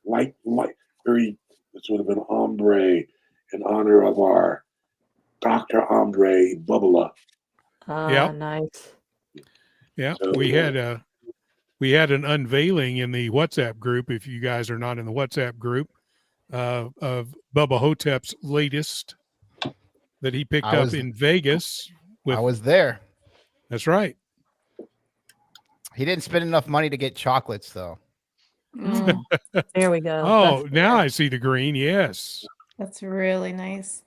light, very sort of an ombre in honor of our Dr. Andre Bubala. Yep. Nice. Yeah, So, we had an unveiling in the WhatsApp group. If you guys are not in the WhatsApp group, of Bubba Hotep's latest that he picked up in Vegas. I was there. That's right. He didn't spend enough money to get chocolates, though. Mm. There we go. Oh, now I see the green. Yes. That's really nice.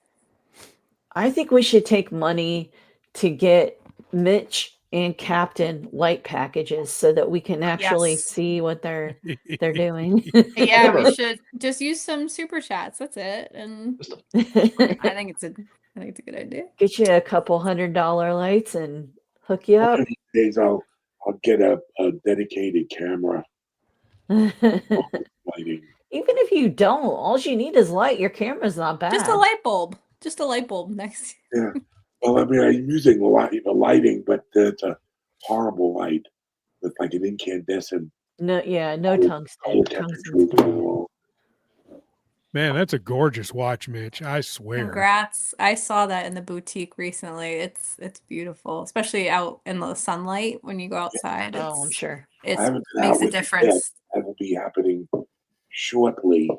I think we should take money to get Mitch and Captain light packages so that we can actually Yes. see what they're doing. Yeah, we should just use some super chats. That's it. And I think it's a good idea. Get you a couple $100 lights and hook you up. One of these days I'll get a dedicated camera lighting. Even if you don't, all you need is light. Your camera's not bad. Just a light bulb. Just a light bulb next. Yeah. Well, I mean, I'm using the lighting, but it's a horrible light with like an incandescent. No high tungsten. temperature Tungsten's Man, that's a gorgeous watch, Mitch. I swear. Congrats. I saw that in the boutique recently. It's beautiful, especially out in the sunlight when you go outside. Oh, I'm sure. It I haven't been makes out a with it difference. yet. That will be happening shortly.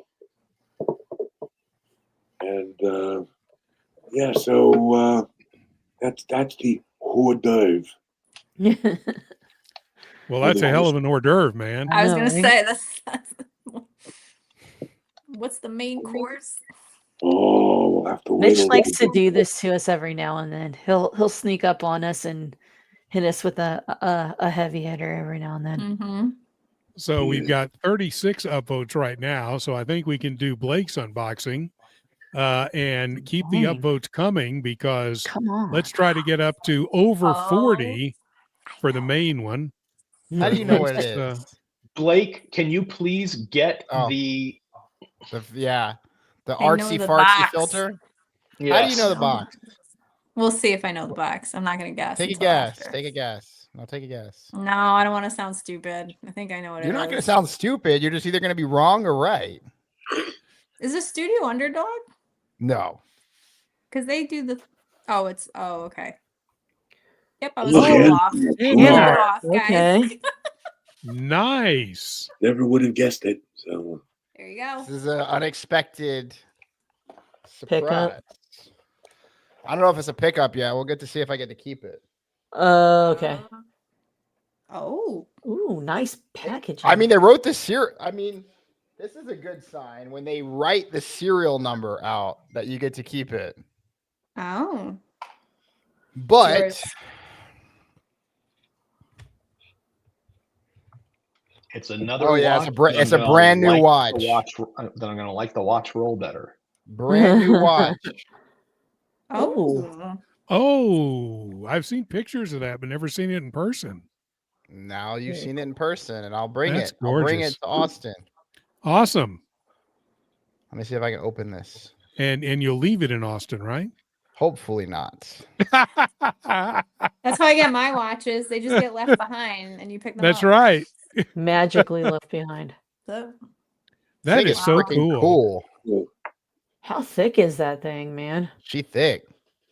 And yeah, so that's the hors d'oeuvre. Well, that's a hell of an hors d'oeuvre, man. I was know, gonna right? say that's what's the main course? Oh, we'll have to wait. Mitch a likes to little do bit. this to us every now and then. He'll sneak up on us and hit us with a heavy hitter every now and then. Mm-hmm. So we've got 36 upvotes right now. So I think we can do Blake's unboxing and keep the Dang. upvotes coming because Come on. let's try to get up to over Oh. 40 for the main one. How do you know what it Let's, is? Blake, can you please get Oh. the The I know artsy the fartsy box. filter. yes. How do you know the box? We'll see if I know the box. I'm not gonna guess. Take a until guess. after. Take a guess. I'll take a guess. No, I don't want to sound stupid. I think I know what You're it not going to is. sound stupid. You're just either going to be wrong or right. Is this Studio Underdog? No. Because they do the. Oh, it's. Oh, okay. Yep, I was Look, a little Ann- off. Yeah. A little off, guys. Okay. Nice. Never would have guessed it. So There you go. This is an unexpected surprise. Pickup. I don't know if it's a pickup yet. We'll get to see if I get to keep it. Okay. Oh. Ooh, nice packaging. I mean, they wrote the serial. I mean, this is a good sign when they write the serial number out that you get to keep it. Oh. But Yours. It's another. Oh, yeah, watch it's that a I'm brand gonna new like watch. the watch. That I'm going to like the watch roll better. brand new watch. Oh. Oh, I've seen pictures of that, but never seen it in person. Now you've seen it in person, and I'll bring That's it. I'll bring gorgeous. it to Austin. Awesome. Let me see if I can open this. And you'll leave it in Austin, right? Hopefully not. That's how I get my watches. They just get left behind and you pick them That's up. right. Magically left behind. So, That Thing is so freaking cool. How thick is that thing, man? She thick.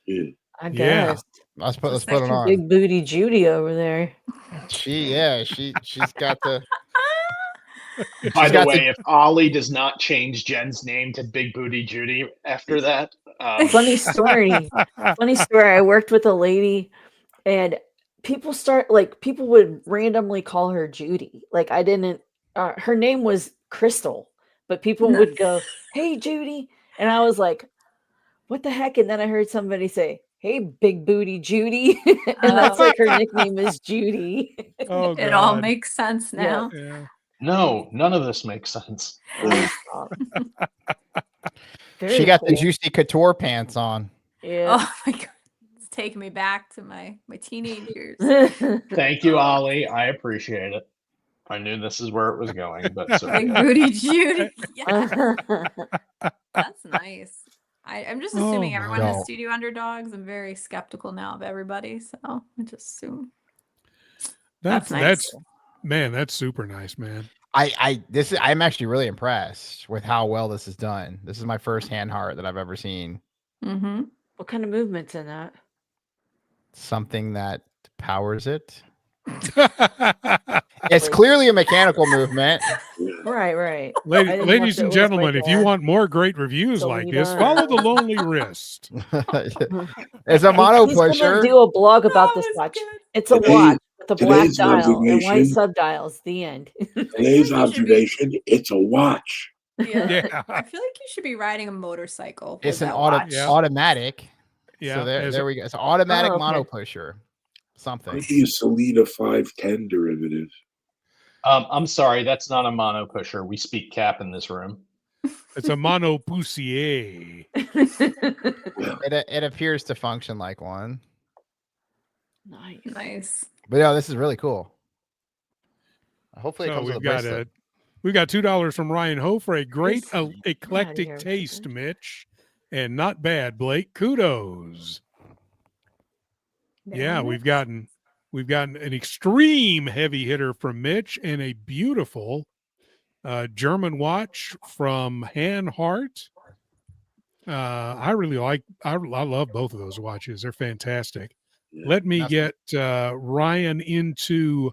yeah. I Yeah. guess. Let's put it sexy on. Big booty Judy over there. She's got the. By She's the got way, the- if Ollie does not change Jen's name to Big Booty Judy after that, Funny story. Funny story. I worked with a lady and people would randomly call her Judy. Like I didn't her name was Crystal, but people would go, "Hey Judy." And I was like, "What the heck?" And then I heard somebody say, "Hey Big Booty Judy." And that's like her nickname is Judy. Oh, it all God. makes sense now. Yeah. no, none of this makes sense. She got the juicy couture pants on. Yeah. Oh my god. It's taking me back to my teenage years. Thank you, Ollie. I appreciate it. I knew this is where it was going, but so Big booty Judy. Yeah. That's nice. I'm just assuming Oh, everyone my. has studio underdogs. I'm very skeptical now of everybody, so I just assume That's nice. that's super nice, man. I'm actually really impressed with how well this is done. This is my first hand heart that I've ever seen. Mm-hmm. What kind of movement's in that? Something that powers it. It's clearly a mechanical movement. Right. Ladies and gentlemen, if you want more great reviews So like we this, done. follow the Lonely Wrist. It's a mono He's gonna pusher. do a blog about this was watch. good. It's a Today- watch with a black today's dial and white observation- subdials. The end. Today's observation, it's a watch. Yeah. Yeah. I feel like you should be riding a motorcycle. It's with an that watch. Yeah. automatic. Yeah. So as there we go. It's an automatic Oh, okay. mono pusher. Something. Might be a Salida 510 derivative. I'm sorry, that's not a mono pusher. We speak cap in this room. It's a monopoussier. It appears to function like one. Nice. Nice. But yeah, this is really cool. Hopefully it So comes with a we've got bracelet. we've got $2 from Ryan Ho for a great Yes. eclectic here with taste, this. Mitch, and not bad, Blake. Kudos. Yeah, Very we've gotten an extreme heavy hitter from Mitch and a beautiful German watch from Han Hart. I love both of those watches. They're fantastic. Yeah. Let me get Ryan into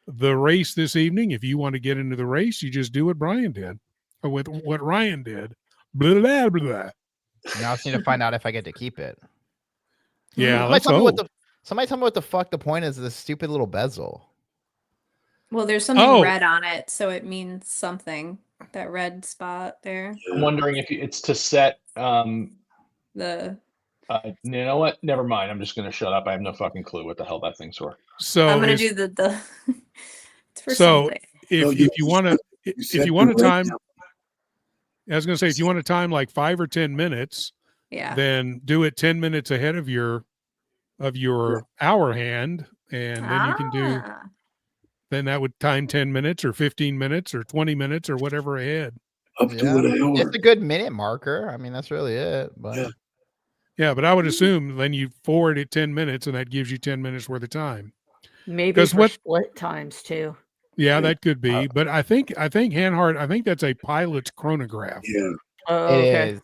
the race this evening. If you want to get into the race, you just do what Brian did, or with what Ryan did. Blah, blah, blah. Now I just need to find out if I get to keep it. Yeah, Somebody let's tell me hope. somebody tell me what the fuck the point is of this stupid little bezel. Well, there's something Oh. red on it, so it means something. That red spot there. I'm wondering if it's to set. The You know what? Never mind. I'm just going to shut up. I have no fucking clue what the hell that thing's for. So I'm gonna is- do the it's for So, something. No, if you want to set you want the to time, breakdown. I was going to say if you want to time like 5 or 10 minutes, Yeah. then do it 10 minutes ahead of your hour hand, and then you can do. Ah. Then that would time 10 minutes or 15 minutes or 20 minutes or whatever ahead. Up to an hour. It's a good minute marker. I mean, that's really it. But Yeah. Yeah, but I would assume then you forward it 10 minutes and that gives you 10 minutes worth of time. Maybe 'Cause for what- split times too. Yeah, that could be. But I think Hanhart, I think that's a pilot's chronograph. Yeah. Oh, it okay. is.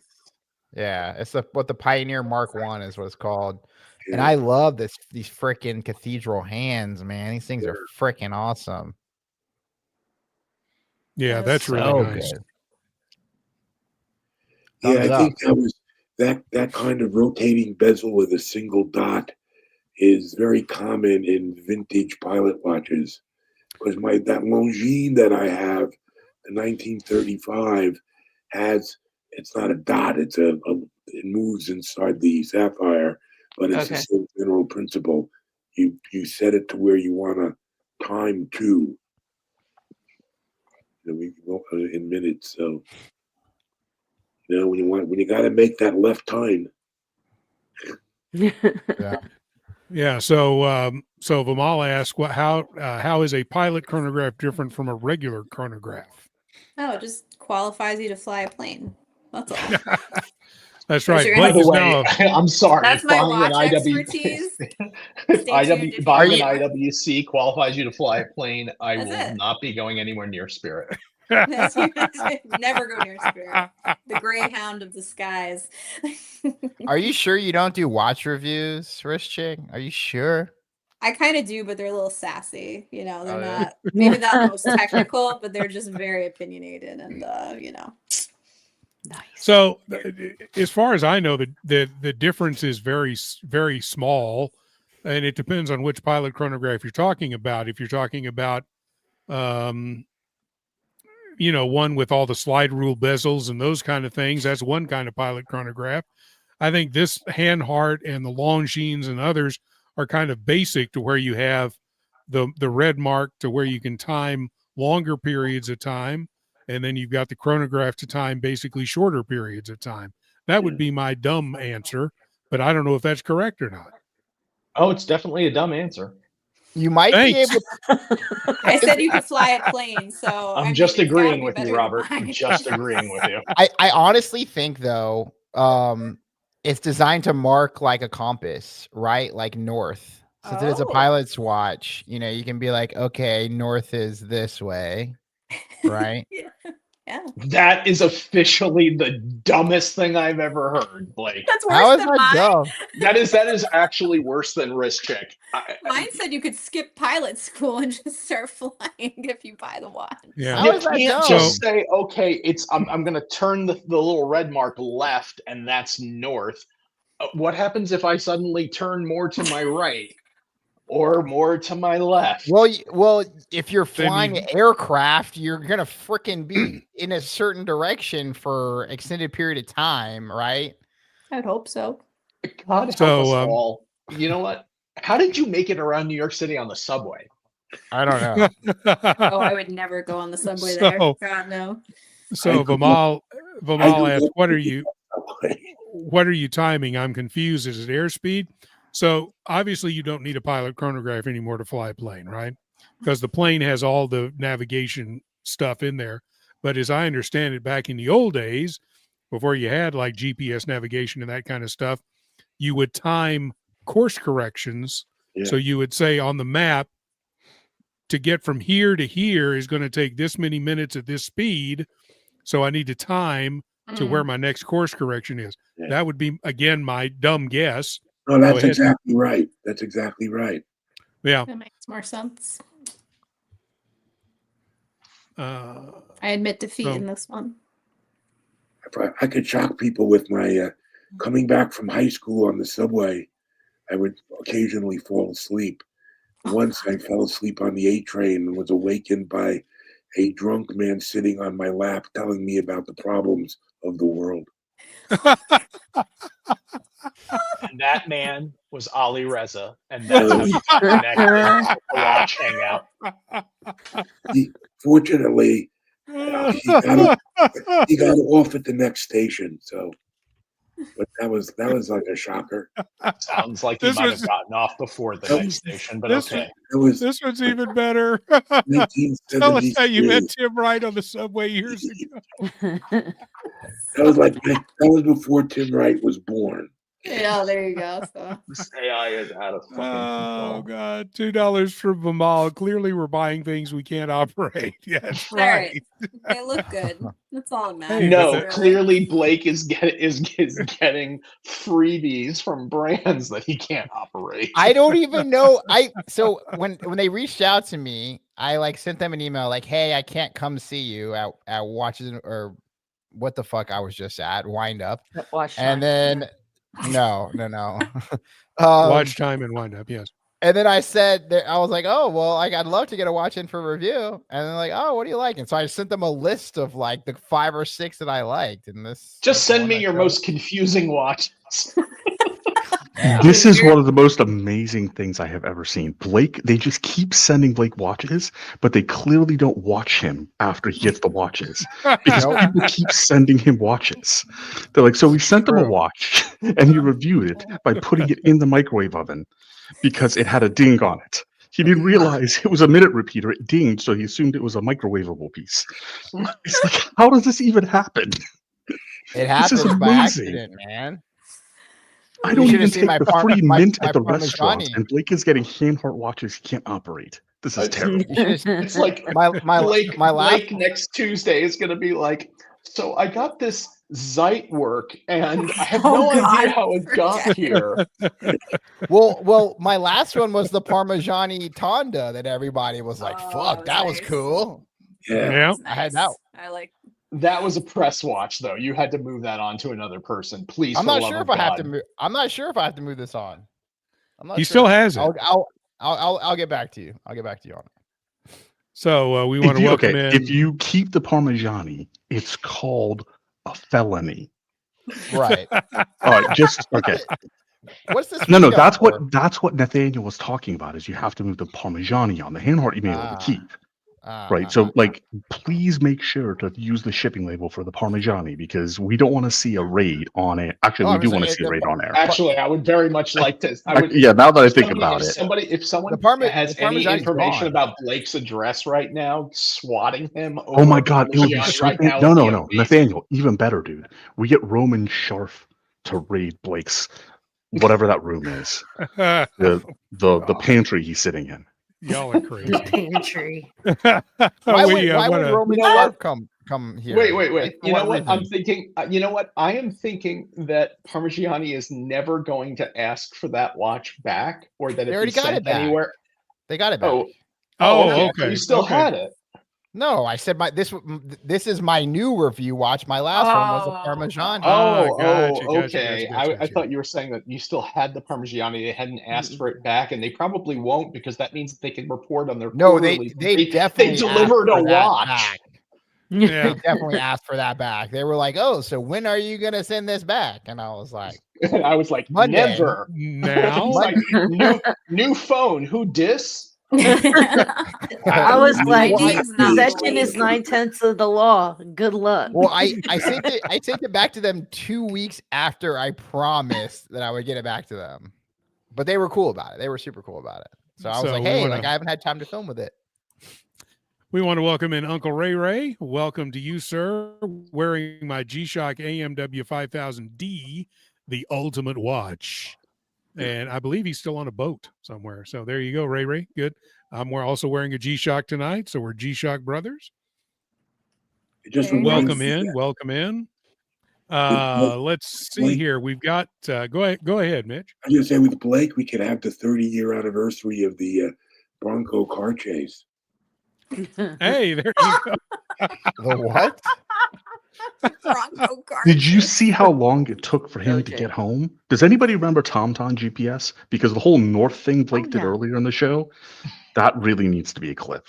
Yeah, it's what the Pioneer Mark One is what it's called. And Yeah. I love these freaking cathedral hands, man. These things are freaking awesome. Yeah, That that's is really So nice. good. Yeah, Thumbs I up. think that was that kind of rotating bezel with a single dot is very common in vintage pilot watches. Because that Longines that I have, the 1935, it's not a dot, it moves inside the sapphire, but it's the Okay. same general principle. You set it to where you want to time to. We go in minutes. So when you got to make that left time. Yeah. Yeah. So Vimal asked, how is a pilot chronograph different from a regular chronograph? Oh, it just qualifies you to fly a plane. That's all. That's There's right. your By Blake the is way, now I'm sorry. That's my Buying an watch IW, expertise. Stay tuned if you Are buying an you- IWC qualifies you to fly a plane. I That's will it. not be going anywhere near Spirit. That's never go near Spirit. The Greyhound of the skies. Are you sure you don't do watch reviews, Rich Chick? Are you sure? I kind of do, but they're a little sassy. You know, they're Oh, yeah. not maybe not the most technical, but they're just very opinionated and you know. Nice. So, as far as I know, the difference is very small, and it depends on which pilot chronograph you're talking about. If you're talking about, one with all the slide rule bezels and those kind of things, that's one kind of pilot chronograph. I think this hand heart and the Longines and others are kind of basic to where you have the red mark to where you can time longer periods of time. And then you've got the chronograph to time basically shorter periods of time. That would be my dumb answer, but I don't know if that's correct or not. Oh, it's definitely a dumb answer. You might Thanks. be able. I said you could fly a plane, so I'm I just mean, it's gotta agreeing be with better you, than Robert. I'm mine. just agreeing with you. I honestly think though, it's designed to mark like a compass, right? Like north. Since it is a Oh. pilot's watch, you can be like, okay, north is this way, right? Yeah. That is officially the dumbest thing I've ever heard, Blake. That's How worse is than that mine. dumb? That is actually worse than wrist check. Mine said you could skip pilot school and just start flying if you buy the watch. Yeah. How You is that can't dumb? just say, okay, I'm going to turn the little red mark left, and that's north. What happens if I suddenly turn more to my right or more to my left? Well, if you're Then flying you- an aircraft, you're gonna freaking be in a certain direction for extended period of time, right? I'd hope so. God help So, us all. You know what? How did you make it around New York City on the subway? I don't know. Oh, I would never go on the subway there. So- God no. So I grew Vimal asked, up what are thinking you that way. what are you timing? I'm confused. Is it airspeed? So obviously you don't need a pilot chronograph anymore to fly a plane, right? Because the plane has all the navigation stuff in there. But as I understand it, back in the old days, before you had like GPS navigation and that kind of stuff, you would time course corrections. Yeah. So you would say on the map, to get from here to here is going to take this many minutes at this speed. So I need to time to where my next course correction is. Yeah. That would be, again, my dumb guess. No, that's ahead. exactly right. That's exactly right. Yeah. That makes more sense. Uh, I admit defeat So- in this one. I could shock people with my coming back from high school on the subway. I would occasionally fall asleep. Once I fell asleep on the A train and was awakened by a drunk man sitting on my lap telling me about the problems of the world. And that man was Ali Reza, and that's how you connected to Watch Hangout. Fortunately, he got off at the next station. So, but that was like a shocker. Sounds like he This might was- have gotten off before the This- next station, but this okay. It was This one's even better. Tell us 1973. how you met Tim Wright on the subway years ago. That was before Tim Wright was born. Yeah, there you go. So This AI is out of fucking Oh control. God, $2 from Vimal. Clearly, we're buying things we can't operate. Yeah, that's right. they look good. That's all that matters. Hey, No, but clearly Blake is getting freebies from brands that he can't operate. I don't even know. So when they reached out to me, I like sent them an email like, "Hey, I can't come see you at Watches or what the fuck I was just at Wind Up." Watch And time. then no. watch time and wind up. Yes. And then I said that I was like, "Oh, well, like I'd love to get a watch in for review." And then like, "Oh, what do you like?" And so I sent them a list of like the 5 or 6 that I liked. And this Just the send one me I your chose. most confusing watches. Yeah. This is one of the most amazing things I have ever seen. Blake, they just keep sending Blake watches, but they clearly don't watch him after he gets the watches because Nope. people keep sending him watches. They're like, so we sent him a True. watch and he reviewed it by putting it in the microwave oven because it had a ding on it. He didn't realize it was a minute repeater. It dinged, so he assumed it was a microwavable piece. It's like, how does this even happen? It This is happens by amazing. accident, man. I You don't should even have seen take my the free mint my at the restaurants, Parmigiani. and Blake is getting hand-heart watches he can't operate. This is terrible. You should have It's like my Blake last next Tuesday is going to be like, so I got this Zeit work, and I have Oh, no idea God. how it got here. well, my last one was the Parmigiani Tonda that everybody was like, Oh, "Fuck, that was nice. cool." Yeah. Yeah. I had that. I like. That was a press watch, though. You had to move that on to another person. Please, I'm for the not love sure of if I have to God. move. I'm not sure if I have to move this on. I'm not He sure. still has it. I'll get back to you. I'll get back to you on it. So we want to welcome in. If you keep the Parmigiani, it's called a felony. Right. All right, just okay. What's this? No, feed on that's for? what Nathaniel was talking about. Is you have to move the Parmigiani on the hand-heart. You may be able to keep. Right. So, like, please make sure to use the shipping label for the Parmigiani because we don't want to see a raid on it. Actually, we do want to see a raid on air. Actually, I would very much like to. Yeah, now that I think about it. If someone has the any Parmigiani's information gone. about Blake's address right now, swatting him over Oh my God, it would be Parmigiani so right now. no, would be no, amazing. Nathaniel, even better, dude. We get Roman Scharf to raid Blake's whatever that room is, the pantry he's sitting in. Y'all are crazy. The pantry. Why would Roman Scharf come here? Wait. Like, You know what? reason? I'm thinking. You know what? I am thinking that Parmigiani is never going to ask for that watch back, or that They it already be got sent it back. anywhere. They got it back. Oh, So you still had it. No, I said this is my new review watch. My last one was a Parmigiani. Gotcha, Okay. I thought you were saying that you still had the Parmigiani. They hadn't asked for it back, and they probably won't because that means that they can report on their No, they quarterly. definitely delivered asked a for that watch. back. Yeah. They definitely asked for that back. They were like, "Oh, so when are you gonna send this back?" And I was like, I was like, Monday. never. Now, It's like, new phone. Who dis? I was like, Chinese not possession is Blake. 9/10 of the law. Good luck. Well, I sent it back to them 2 weeks after I promised that I would get it back to them, but they were cool about it. They were super cool about it. So I was like, "Hey, like I haven't had time to film with it." we want to welcome in Uncle Ray Ray. Welcome to you, sir. Wearing my G-Shock AMW 5000D, the ultimate watch. And I believe he's still on a boat somewhere. So there you go, Ray Ray. Good. We're also wearing a G-Shock tonight. So we're G-Shock brothers. Just Welcome in. Let's see here. We've got, go ahead, Mitch. I just say with Blake, we could have the 30-year anniversary of the Bronco car chase. Hey, there you go. The what? Bronco car. Did you see how long it took for him to get home? Does anybody remember TomTom GPS? Because the whole North thing Blake did earlier in the show, that really needs to be a clip.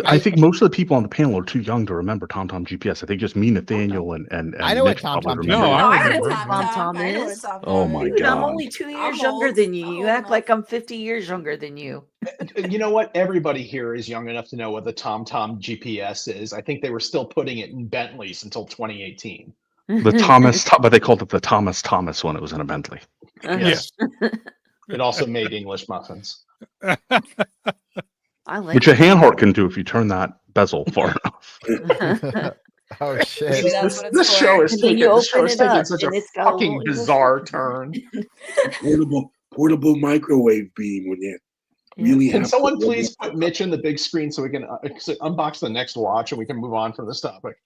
I think most of the people on the panel are too young to remember TomTom GPS. I think just me, Nathaniel, and I know what Mitch probably TomTom remember. No, I know remember. what TomTom I know what is. TomTom Oh my is. Dude, I'm God. only 2 years I'm younger old. than you. You I'm act old like I'm 50 years younger than you. You know what? Everybody here is young enough to know what the TomTom GPS is. I think they were still putting it in Bentleys until 2018. The Thomas, but they called it the Thomas when it was in a Bentley. Yes. It also made English muffins. I like Which a hand heart can do if you turn that bezel far enough. Oh shit! Maybe that's what it's This for. show is And then taking you this show open is it taking up, such a and it's got a fucking little bizarre illustration. turn. Portable microwave beam when you really Can have someone to. please put Mitch in the big screen so we can unbox the next watch and we can move on from this topic?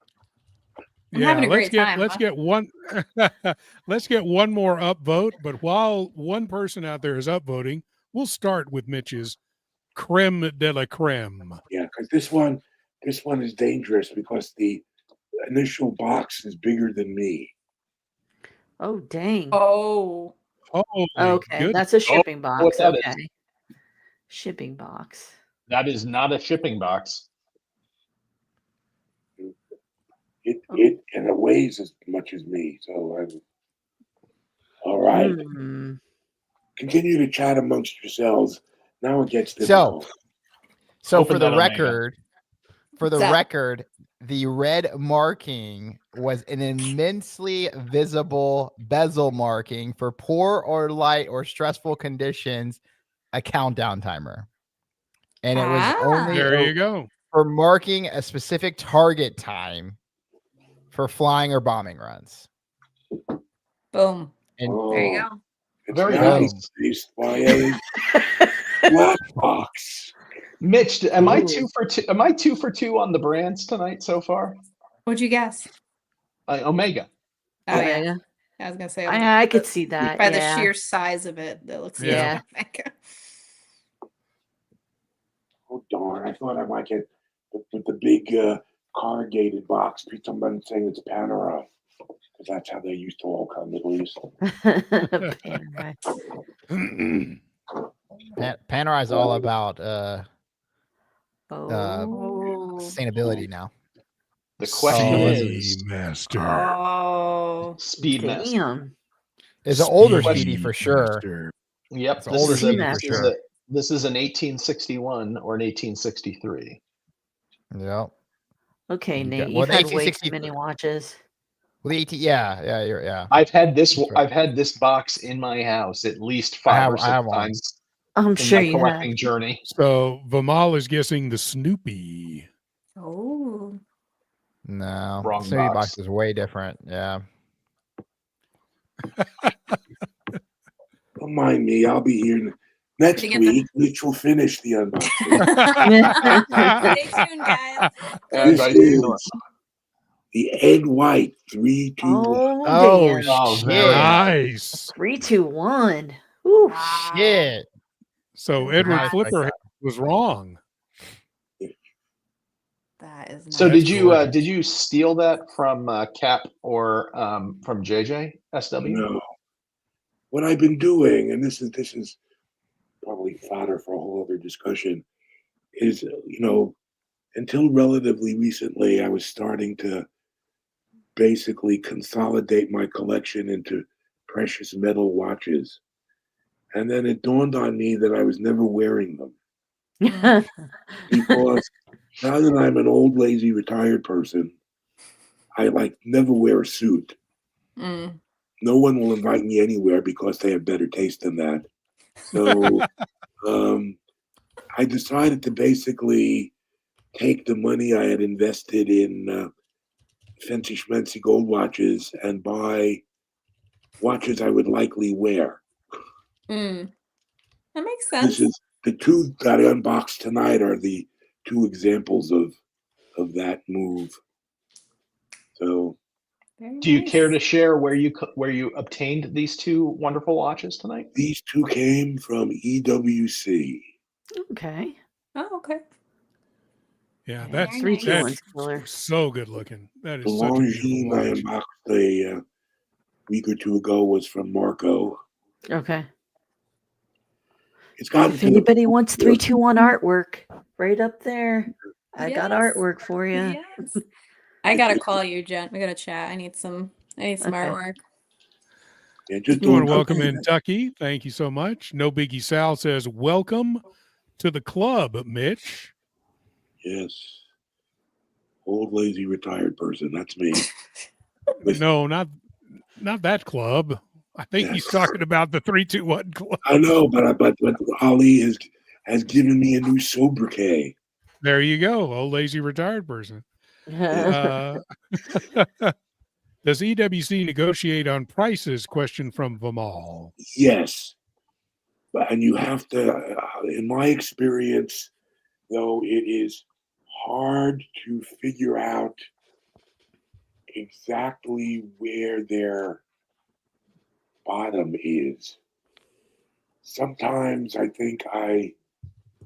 I'm having a great time. Let's get one more upvote. But while one person out there is upvoting, we'll start with Mitch's creme de la creme. Yeah, because this one is dangerous because the initial box is bigger than me. Oh dang. Oh. Okay, that's a shipping box. that is. Okay. Shipping box. That is not a shipping box. It weighs as much as me. So I'm all right. Continue to chat amongst yourselves. Now it gets difficult. So Open for the that record, the red marking was an immensely visible bezel marking for poor or light or stressful conditions, a countdown timer. And it was only there you go. For marking a specific target time for flying or bombing runs. Boom. And there you go. It's very nice. Based by a black box. Mitch, am I 2 for 2? Am I 2 for 2 on the brands tonight so far? What'd you guess? Omega. Oh yeah. I was gonna say I could see that by the sheer size of it. That looks like Omega. Oh darn! I thought I might get the big corrugated box. Someone saying it's Panerai, because that's how they used to all come, at least. Panerai is all about sustainability now. The question is Master. Oh, Speedmaster. It's an older Speedy for sure. Yep. It's older Speedy for sure. This is an 1861 or an 1863. Yep. Okay, Nate. You've had way too many watches. Well, yeah. I've had this box in my house at least 5 or 6 times. I'm sure you collecting have. journey. So Vimal is guessing the Snoopy. Oh. No, wrong Snoopy box. box is way different. Yeah. Don't mind me. I'll be here next week. Mitch will finish the unboxing. Stay tuned, guys. This is the Ed White 321. Oh, shit! Nice. 321. Ooh, shit. So Edward Flipper was wrong. That is. So did you steal that from Cap or from JJ SW? No. What I've been doing, and this is probably fodder for a whole other discussion, is until relatively recently, I was starting to basically consolidate my collection into precious metal watches. And then it dawned on me that I was never wearing them. Because now that I'm an old, lazy, retired person, I never wear a suit. No one will invite me anywhere because they have better taste than that. So I decided to basically take the money I had invested in fancy schmancy gold watches and buy watches I would likely wear. That makes sense. This is the two that I unboxed tonight are the two examples of that move. So, do you care to share where you obtained these two wonderful watches tonight? These two came from EWC. Okay. Oh, okay. Yeah, that's so good looking. That is the such a beautiful Longines I watch. unboxed a week or two ago was from Marco. Okay. It's got if anybody wants 321 artwork, right up there. I got artwork for you. Yes. I gotta call you, Jen. We gotta chat. I need some artwork. Yeah, You want to welcome in Tucky. Thank you so much. No Biggie Sal says, welcome to the club, Mitch. Yes. Old, lazy, retired person. That's me. No, not that club. I think he's talking about the 321 club. I know, but Ali has given me a new sobriquet. There you go. Old, lazy, retired person. Uh, does EWC negotiate on prices? Question from Vimal. Yes. And you have to, in my experience, though, it is hard to figure out exactly where their bottom is. Sometimes I think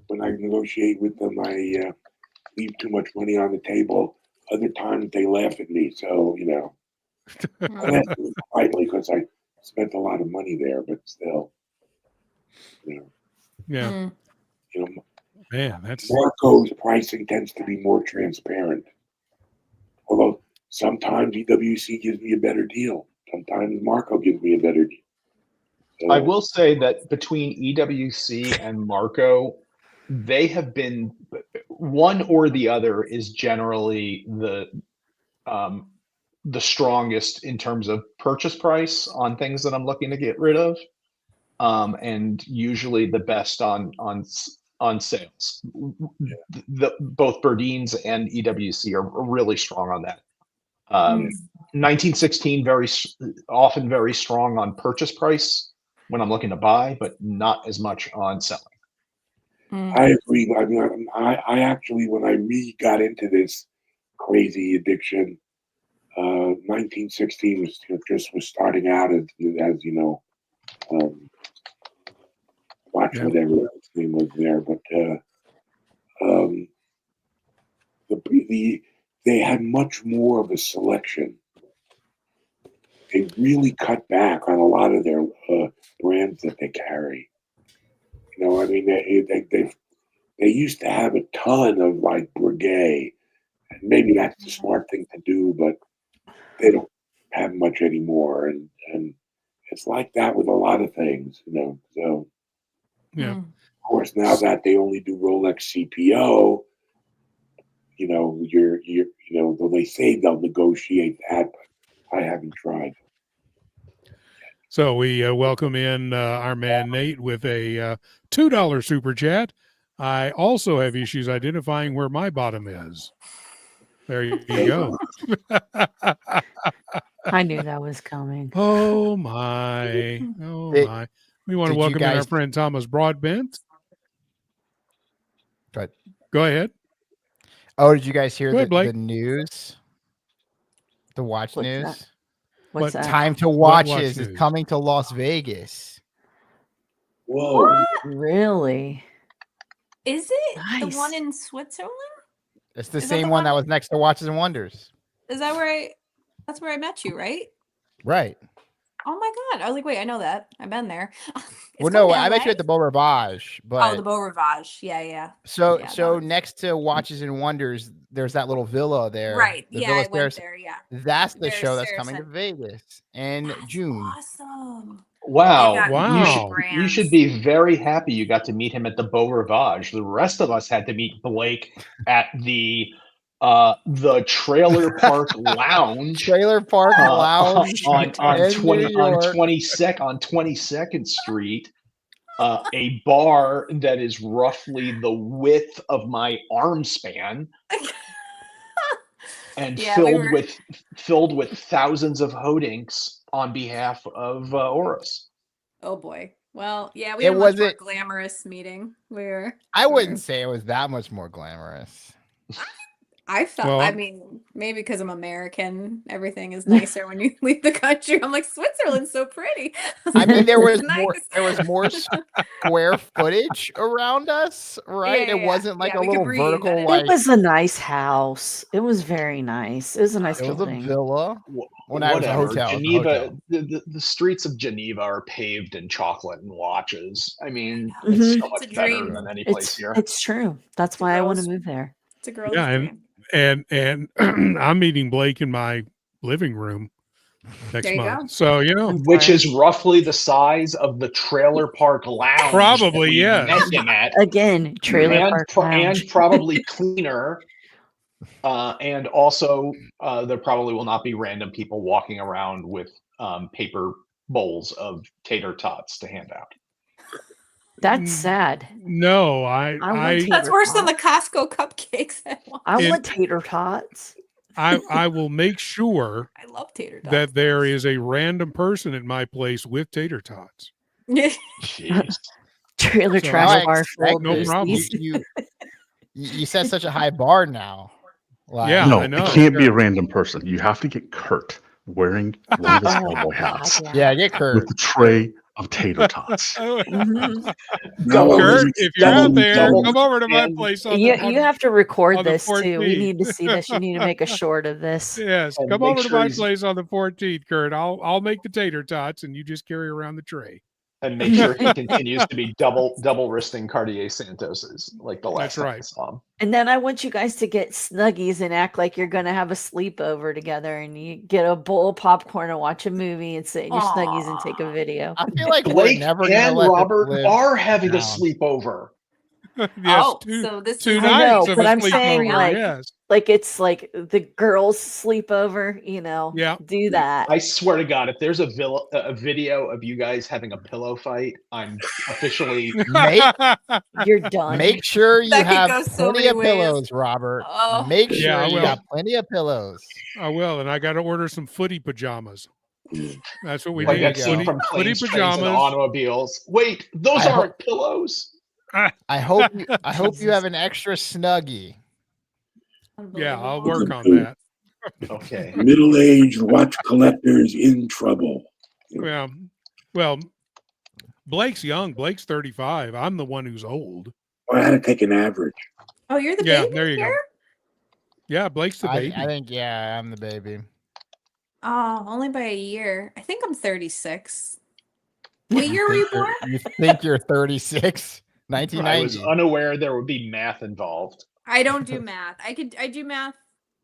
when I negotiate with them, I leave too much money on the table. Other times they laugh at me. So, I laugh at them politely because I spent a lot of money there, but still, Yeah. Man, that's Marco's pricing tends to be more transparent. Although sometimes EWC gives me a better deal. Sometimes Marco gives me a better deal. So, I will say that between EWC and Marco, they have been one or the other is generally the strongest in terms of purchase price on things that I'm looking to get rid of, and usually the best on sales. Both Berdines and EWC are really strong on that. 1916 often very strong on purchase price when I'm looking to buy, but not as much on selling. I agree. I mean, I actually, when I got into this crazy addiction, 1916 was starting out as watch whatever its name was there, but they had much more of a selection. They really cut back on a lot of their brands that they carry. I mean, they used to have a ton of like Breguet, and maybe that's the smart thing to do, but they don't have much anymore, and it's like that with a lot of things, So, of course, now that they only do Rolex CPO, though they say they'll negotiate that, but I haven't tried. So we welcome in our man Nate with a $2 super chat. I also have issues identifying where my bottom is. There you go. I knew that was coming. Oh my. My. We want to welcome in our friend Thomas Broadbent. Go ahead. Oh, did you guys hear the news? The watch What's news? that? What's that? Time to Watches is coming to Las Vegas. Whoa. What? Really? Is it nice. The one in Switzerland? It's the same one that was next to Watches and Wonders. Is that that's where I met you, right? Right. Oh my God. I was like, wait, I know that. I've been there. Well, no, I met you at the Beau Rivage. But the Beau Rivage. Yeah. So next to Watches and Wonders, there's that little villa there. Right. The yeah, villa I went there. Yeah. That's the show that's coming to Vegas in June. Awesome. Wow. You should be very happy you got to meet him at the Beau Rivage. The rest of us had to meet Blake at the Trailer Park Lounge. Trailer Park Lounge on 22nd Street. A bar that is roughly the width of my arm span. And filled with thousands of hodinks on behalf of Oris. Oh boy. Well, yeah, we had a much more glamorous meeting. I wouldn't say it was that much more glamorous. I thought, I mean, maybe because I'm American, everything is nicer when you leave the country. I'm like, Switzerland's so pretty. I mean, there was more square footage around us, right? Yeah, it wasn't like a little breathe, vertical. It was a nice house. It was very nice. It was a nice building. It was a villa. When I was a hotel. Geneva, the streets of Geneva are paved in chocolate and watches. I mean, it's so much better than any place here. It's true. That's why I want to move there. It's a girl's dream. And I'm meeting Blake in my living room next month. So, which is roughly the size of the Trailer Park Lounge. Probably, yeah. Again, Trailer Park Lounge. And probably cleaner. And also, there probably will not be random people walking around with paper bowls of tater tots to hand out. That's sad. No, that's worse than the Costco cupcakes. I want tater tots. I will make sure I love tater tots. that there is a random person at my place with tater tots. Jeez. Trailer So trash I bar full of No problem. boosties. You set such a high bar now. Like, Yeah, No, I know. it can't be a random person. You have to get Kurt wearing one of his Oh, cowboy hats yeah, get Kurt. with the tray of tater tots. Mhm. Double Kurt, wrist- if you're out double- there, double come over to my and- place on You, the, on you have to record on the this too. We 14th. need to see this. You need to make a short of this. Yes, And come make over to sure my he's- place on the 14th, Kurt. I'll make the tater tots, and you just carry around the tray. And make sure he continues to be double wristing Cartier Santoses like the last That's time I right. saw him. And then I want you guys to get snuggies and act like you're going to have a sleepover together, and you get a bowl of popcorn and watch a movie and sit in your snuggies and take a video. I feel like we're Blake never gonna and let this Robert live are having a down. sleepover. Yes, Oh, two, so this two is- I know, nights of but a I'm saying, sleepover, like, yes. Like it's like the girls' sleepover, Yeah. do that. I swear to God, if there's a video of you guys having a pillow fight, I'm officially You're done. Make sure you That could have go so plenty many of ways. pillows, Robert. Oh. Make sure Yeah, I you will. got plenty of pillows. I will, and I got to order some footy pajamas. That's what we like need. that scene Footy, from footy Planes, Trains, and pajamas. Automobiles. Wait, those I aren't pillows. I hope you have an extra snuggie. Yeah, I'll Unbelievable. work on that. Okay. Middle-aged watch collectors in trouble. Well, Blake's young. Blake's 35. I'm the one who's old. I had to take an average. Oh, you're the Yeah, baby there you go. here? Yeah, Blake's the baby. I think, yeah, I'm the baby. Oh, only by a year. I think I'm 36. What year were you born? You think you're 36? I was 1990. unaware there would be math involved. I don't do math. I do math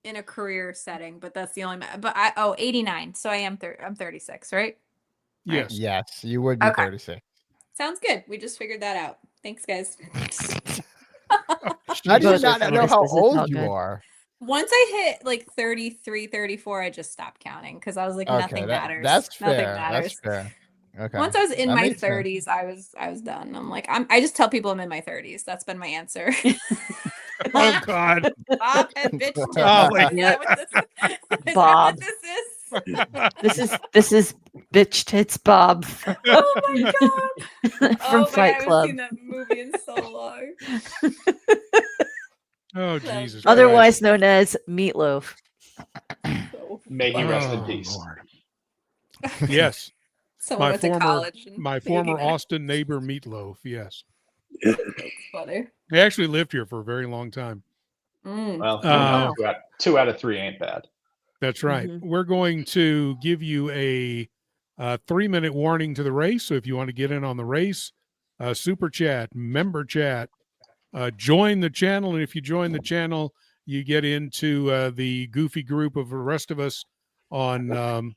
in a career setting, but that's the only math. But 89. So I'm 36, right? Yes. Yes, you would be Okay. 36. Sounds good. We just figured that out. Thanks, guys. How do you Both are not know how 36, it's all old you good. are? Once I hit like 33, 34, I just stopped counting because I was like, nothing matters. That's Nothing fair. matters. That's fair. Okay. Once I was in That my makes sense. 30s, I was done. I'm like, I just tell people I'm in my 30s. That's been my answer. Oh God. Bob and bitch. tits. Golly. Is that what this is? Is that Bob. what this is? This is bitch tits Bob Oh my god. from Oh Fight I Club. haven't seen that movie in so long. Oh Jesus. Otherwise known as Meatloaf. So, May he rest in Oh, peace. Lord. Yes. someone went to college. And My maybe former that- Austin neighbor Meatloaf. Yes. That's funny. He actually lived here for a very long time. Mm. Well, Uh, two out of three ain't bad. That's right. Mhm. We're going to give you a 3-minute warning to the race. So if you want to get in on the race, super chat, member chat, join the channel. And if you join the channel, you get into the goofy group of the rest of us on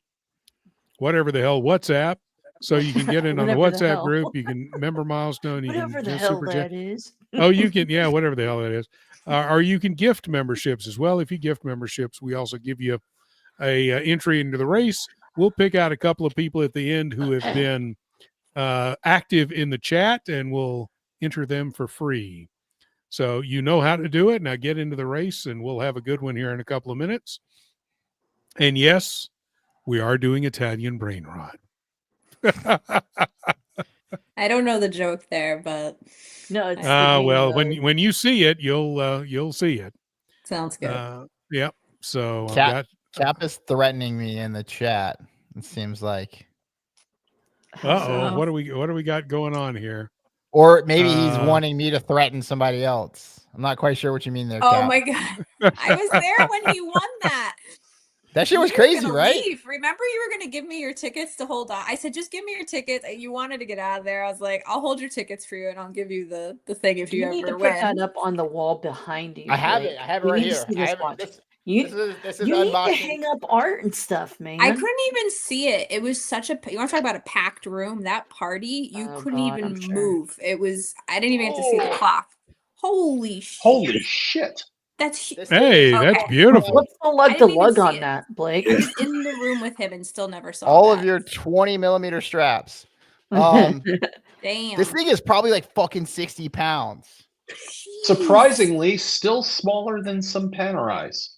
whatever the hell, WhatsApp. So you can get in on the Whatever the WhatsApp hell. group. You can member milestone. You Whatever can the just hell super chat. that is. Oh, you can, yeah, whatever the hell that is. Or you can gift memberships as well. If you gift memberships, we also give you a entry into the race. We'll pick out a couple of people at the end who have been active in the chat, and we'll enter them for free. So you know how to do it. Now get into the race, and we'll have a good one here in a couple of minutes. And yes, we are doing Italian brain rot. I don't know the joke there, but No, it's the Well, game, when you see it, you'll see it. sounds good. Yep. So I've Cap- got Cap is threatening me in the chat. It seems like, uh-oh, what do we got going on here? or maybe he's Uh, wanting me to threaten somebody else. I'm not quite sure what you mean there. Oh Cap. my god. I was there when he won that. That shit was You were crazy, gonna right? leave. Remember, you were going to give me your tickets to hold on. I said, just give me your tickets. You wanted to get out of there. I was like, I'll hold your tickets for you and I'll give you the thing if you, You need to ever put win. that up on the wall behind you. I have Blake. it. I have it We right need to here. see I this have it. watch. This You, is you need to unboxing. hang up art and stuff, man. I couldn't even see it. It was such a. You want to talk about a packed room? That party, you Oh, couldn't God, even I'm sure. move. It was. I didn't even get to see the Oh. clock. Holy shit! Holy shit. That's. This Hey, Okay. that's beautiful. What's the lug I to didn't even lug see on it. that, Blake? I was in the room with him and still never saw all that. of your 20 millimeter straps. Um, Damn. this thing is probably like fucking 60 pounds. Jeez. Surprisingly, still smaller than some Panerais.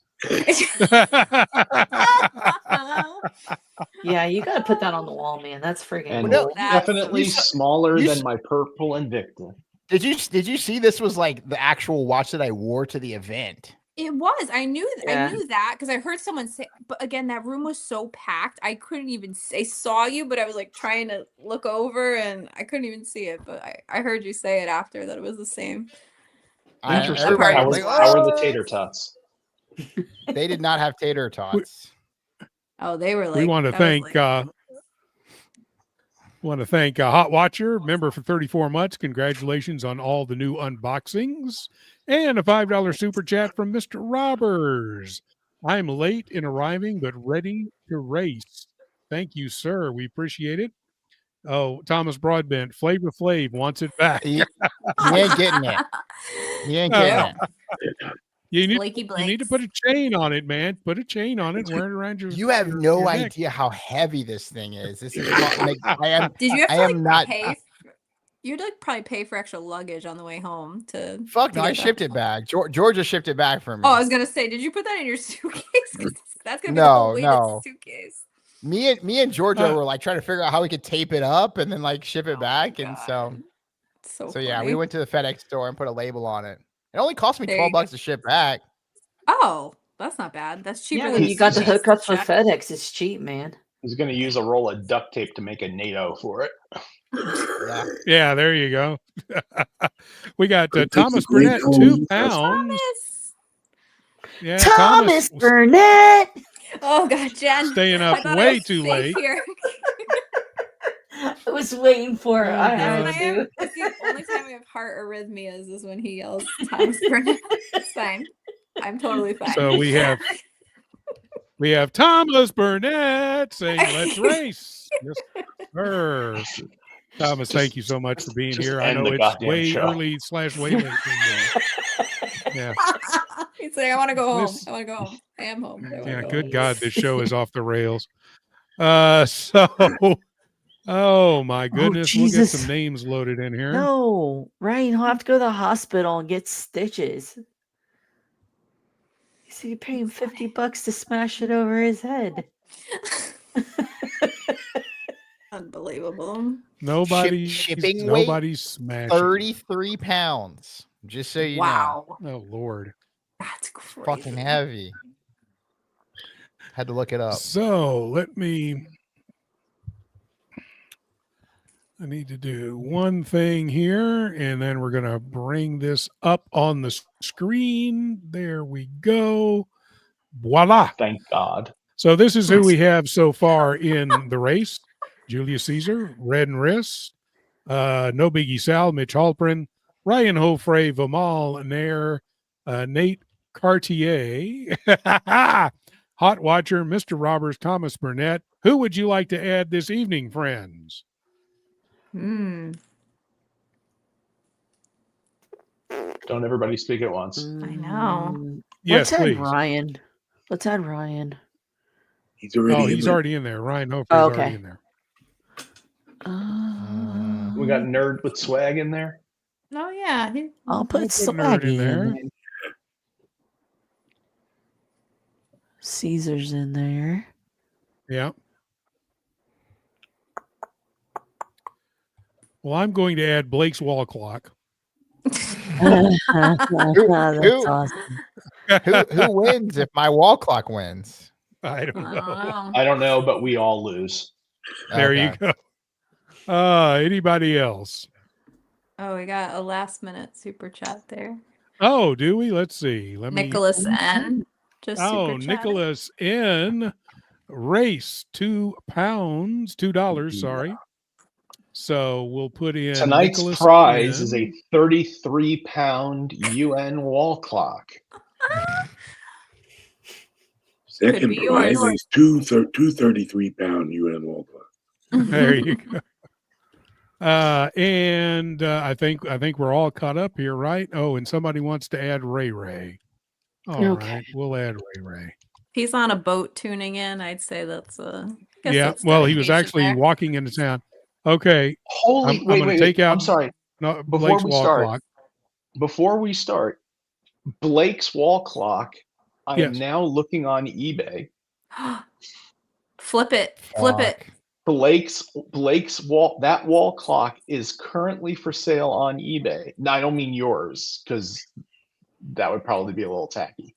Yeah, you got to put that on the wall, man. That's friggin' And cool. definitely smaller you than s- my purple Invicta. Did you see this was like the actual watch that I wore to the event? It was. I knew Yeah. that because I heard someone say. But again, that room was so packed. I couldn't even. I saw you, but I was like trying to look over, and I couldn't even see it. But I heard you say it after that it was the same. Interesting. Everybody How, was are, like, how are the "Oh!" tater tots? They did not have tater tots. Oh, they were like. We want to that was thank like- Hot Watcher, member for 34 months. Congratulations on all the new unboxings. And a $5 super chat from Mr. Robbers. I'm late in arriving, but ready to race. Thank you, sir. We appreciate it. Oh, Thomas Broadbent, Flavor Flav wants it back. He ain't getting it. He ain't getting it. You Blakey need to put a chain on it, man. Put a chain on it and wear it around your. You have your no neck. idea how heavy this thing is. This is like, I am. Did you have I to am not. pay? You'd like probably pay for extra luggage on the way home to. Fuck to no! get I that. shipped it back. Georgia shipped it back for me. Oh, I was gonna say, did you put that in your suitcase? 'Cause that's gonna be the No, whole weight of no. the suitcase. Me and Georgia were like trying to figure out how we could tape it up and then like ship it back, and so yeah, we funny. went to the FedEx store and put a label on it. It only cost me There $12 you go. to ship back. Oh, that's not bad. That's cheaper Yeah, than when you got the suitcase hookups with check. FedEx, it's cheap, man. He's going to use a roll of duct tape to make a NATO for it. Yeah. Yeah, there you go. We got That's Thomas a great Burnett, tool. 2 pounds. Thomas. Yeah, Thomas Burnett. Oh God, Jen. Staying I up thought I way was too safe late. Here. I was waiting for it. Oh, I God. had I to. am, it's the only time I have heart arrhythmias is when he yells Thomas Burnett. It's fine. I'm totally fine. So we have Thomas Burnett saying, "Let's race." Yes, sir. Thomas, thank you so much for being just here. I end know the it's goddamn way show. early / way late. Yeah. He's like, I want to go home. This- I want to go home. I am home. I wanna Yeah, go good home. God, this show is off the rails. Oh my goodness, we'll get Jesus. some names loaded in here. No, Ryan, he'll have to go to the hospital and get stitches. So you pay him $50 to smash it over his head. Unbelievable. Shipping weight, nobody's smashing. 33 pounds. Just so you know. Wow. Oh Lord. That's crazy. Fucking heavy. Had to look it up. So I need to do one thing here, and then we're going to bring this up on the screen. There we go. Voila. Thank God. So this is who we have so far in the race. Julius Caesar, Red and Wrist, No Biggie Sal, Mitch Halprin, Ryan Hofre, Vimal Nair, Nate Cartier, Hot Watcher, Mr. Roberts, Thomas Burnett. Who would you like to add this evening, friends? Don't everybody speak at once. I know. Yes, Let's please. add Ryan. Let's add Ryan. He's already He's already in there. Ryan Hofre's Oh, okay. already in there. We got Nerd with Swag in there. Oh yeah. I'll put Nerd Swaggy in there. in. Caesar's in there. Yeah. Well, I'm going to add Blake's wall clock. That's awesome. Who wins if my wall clock wins? I don't know. I don't know, but we all lose. There Okay. you go. Anybody else? Oh, we got a last minute super chat there. Oh, do we? Let's see. Nicholas N. Just Oh, super chatted. Nicholas N. Race, $2, $2. Sorry. So we'll put in Tonight's Nicholas prize N. is a 33-pound UN wall clock. Second be prize yours. is two 33-pound UN wall clock. There you go. And I think we're all caught up here, right? Oh, and somebody wants to add Ray Ray. All Okay. right, we'll add Ray Ray. He's on a boat tuning in. I'd say that's Yeah, well, he was actually walking into town. Okay, Holy, I'm wait, gonna wait, take wait. out I'm sorry. no, Before Blake's we wall start, clock. Before we start, Blake's wall clock I am now looking on eBay. Flip it. Flip it. Blake's wall clock is currently for sale on eBay. Now, I don't mean yours, because that would probably be a little tacky.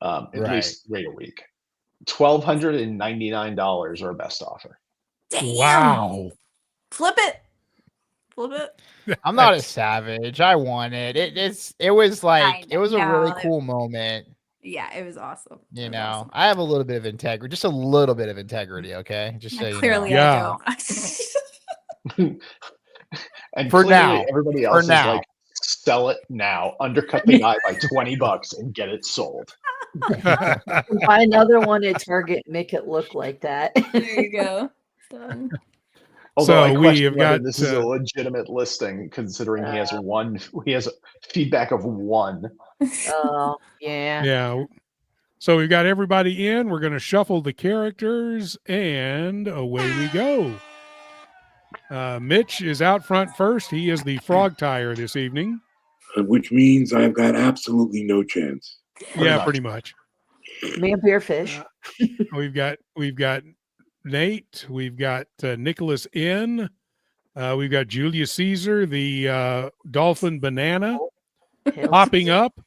At least wait a week. $1,299 or best offer. Damn. Wow. Flip it. Flip it. I'm not a savage. I want it. It was like it was a really cool moment. Yeah, it was awesome. You know, awesome. I have a little bit of integrity, just a little bit of integrity. Okay, just so clearly you know. I don't. And for clearly now, everybody else is like, sell it now, undercut the guy by $20 and get it sold. Buy another one at Target, make it look like that. There you go. Done. Although so we have got this is a legitimate listing, considering he has feedback of one. Oh, yeah. Yeah. So we've got everybody in. We're going to shuffle the characters, and away we go. Mitch is out front first. He is the frog tire this evening. Which means I've got absolutely no chance. Pretty much. Man, bearfish. We've got Nate. We've got Nicholas N. We've got Julius Caesar, the dolphin banana, popping up.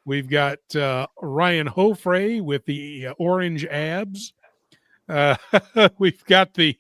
We've got Ryan Hofrey with the orange abs. We've got the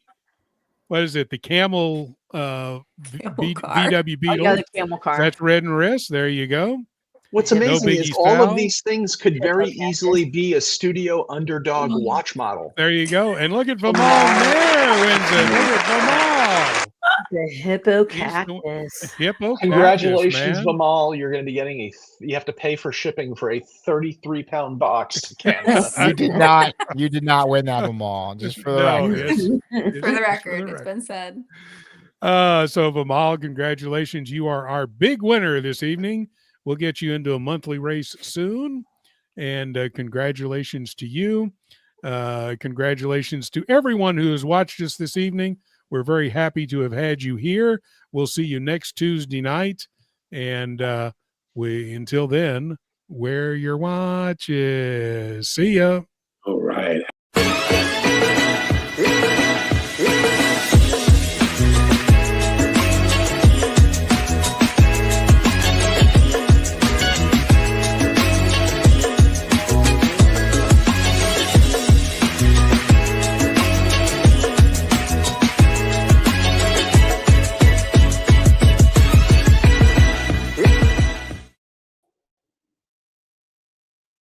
camel VW Beetle. I got a camel car. That's red and wrist. There you go. What's amazing is all of these things could very easily be a studio underdog watch model. There you go. And look at Vimal there wins it. Look at Vimal. The hippo cactus. Congratulations, Vimal. You're going to be getting you have to pay for shipping for a 33-pound box to Canada. You did not win that, Vimal. Just for the record. For the record, it's been said. So Vimal, congratulations. You are our big winner this evening. We'll get you into a monthly race soon. And congratulations to you. Congratulations to everyone who has watched us this evening. We're very happy to have had you here. We'll see you next Tuesday night. And until then, wear your watches. See ya. All right.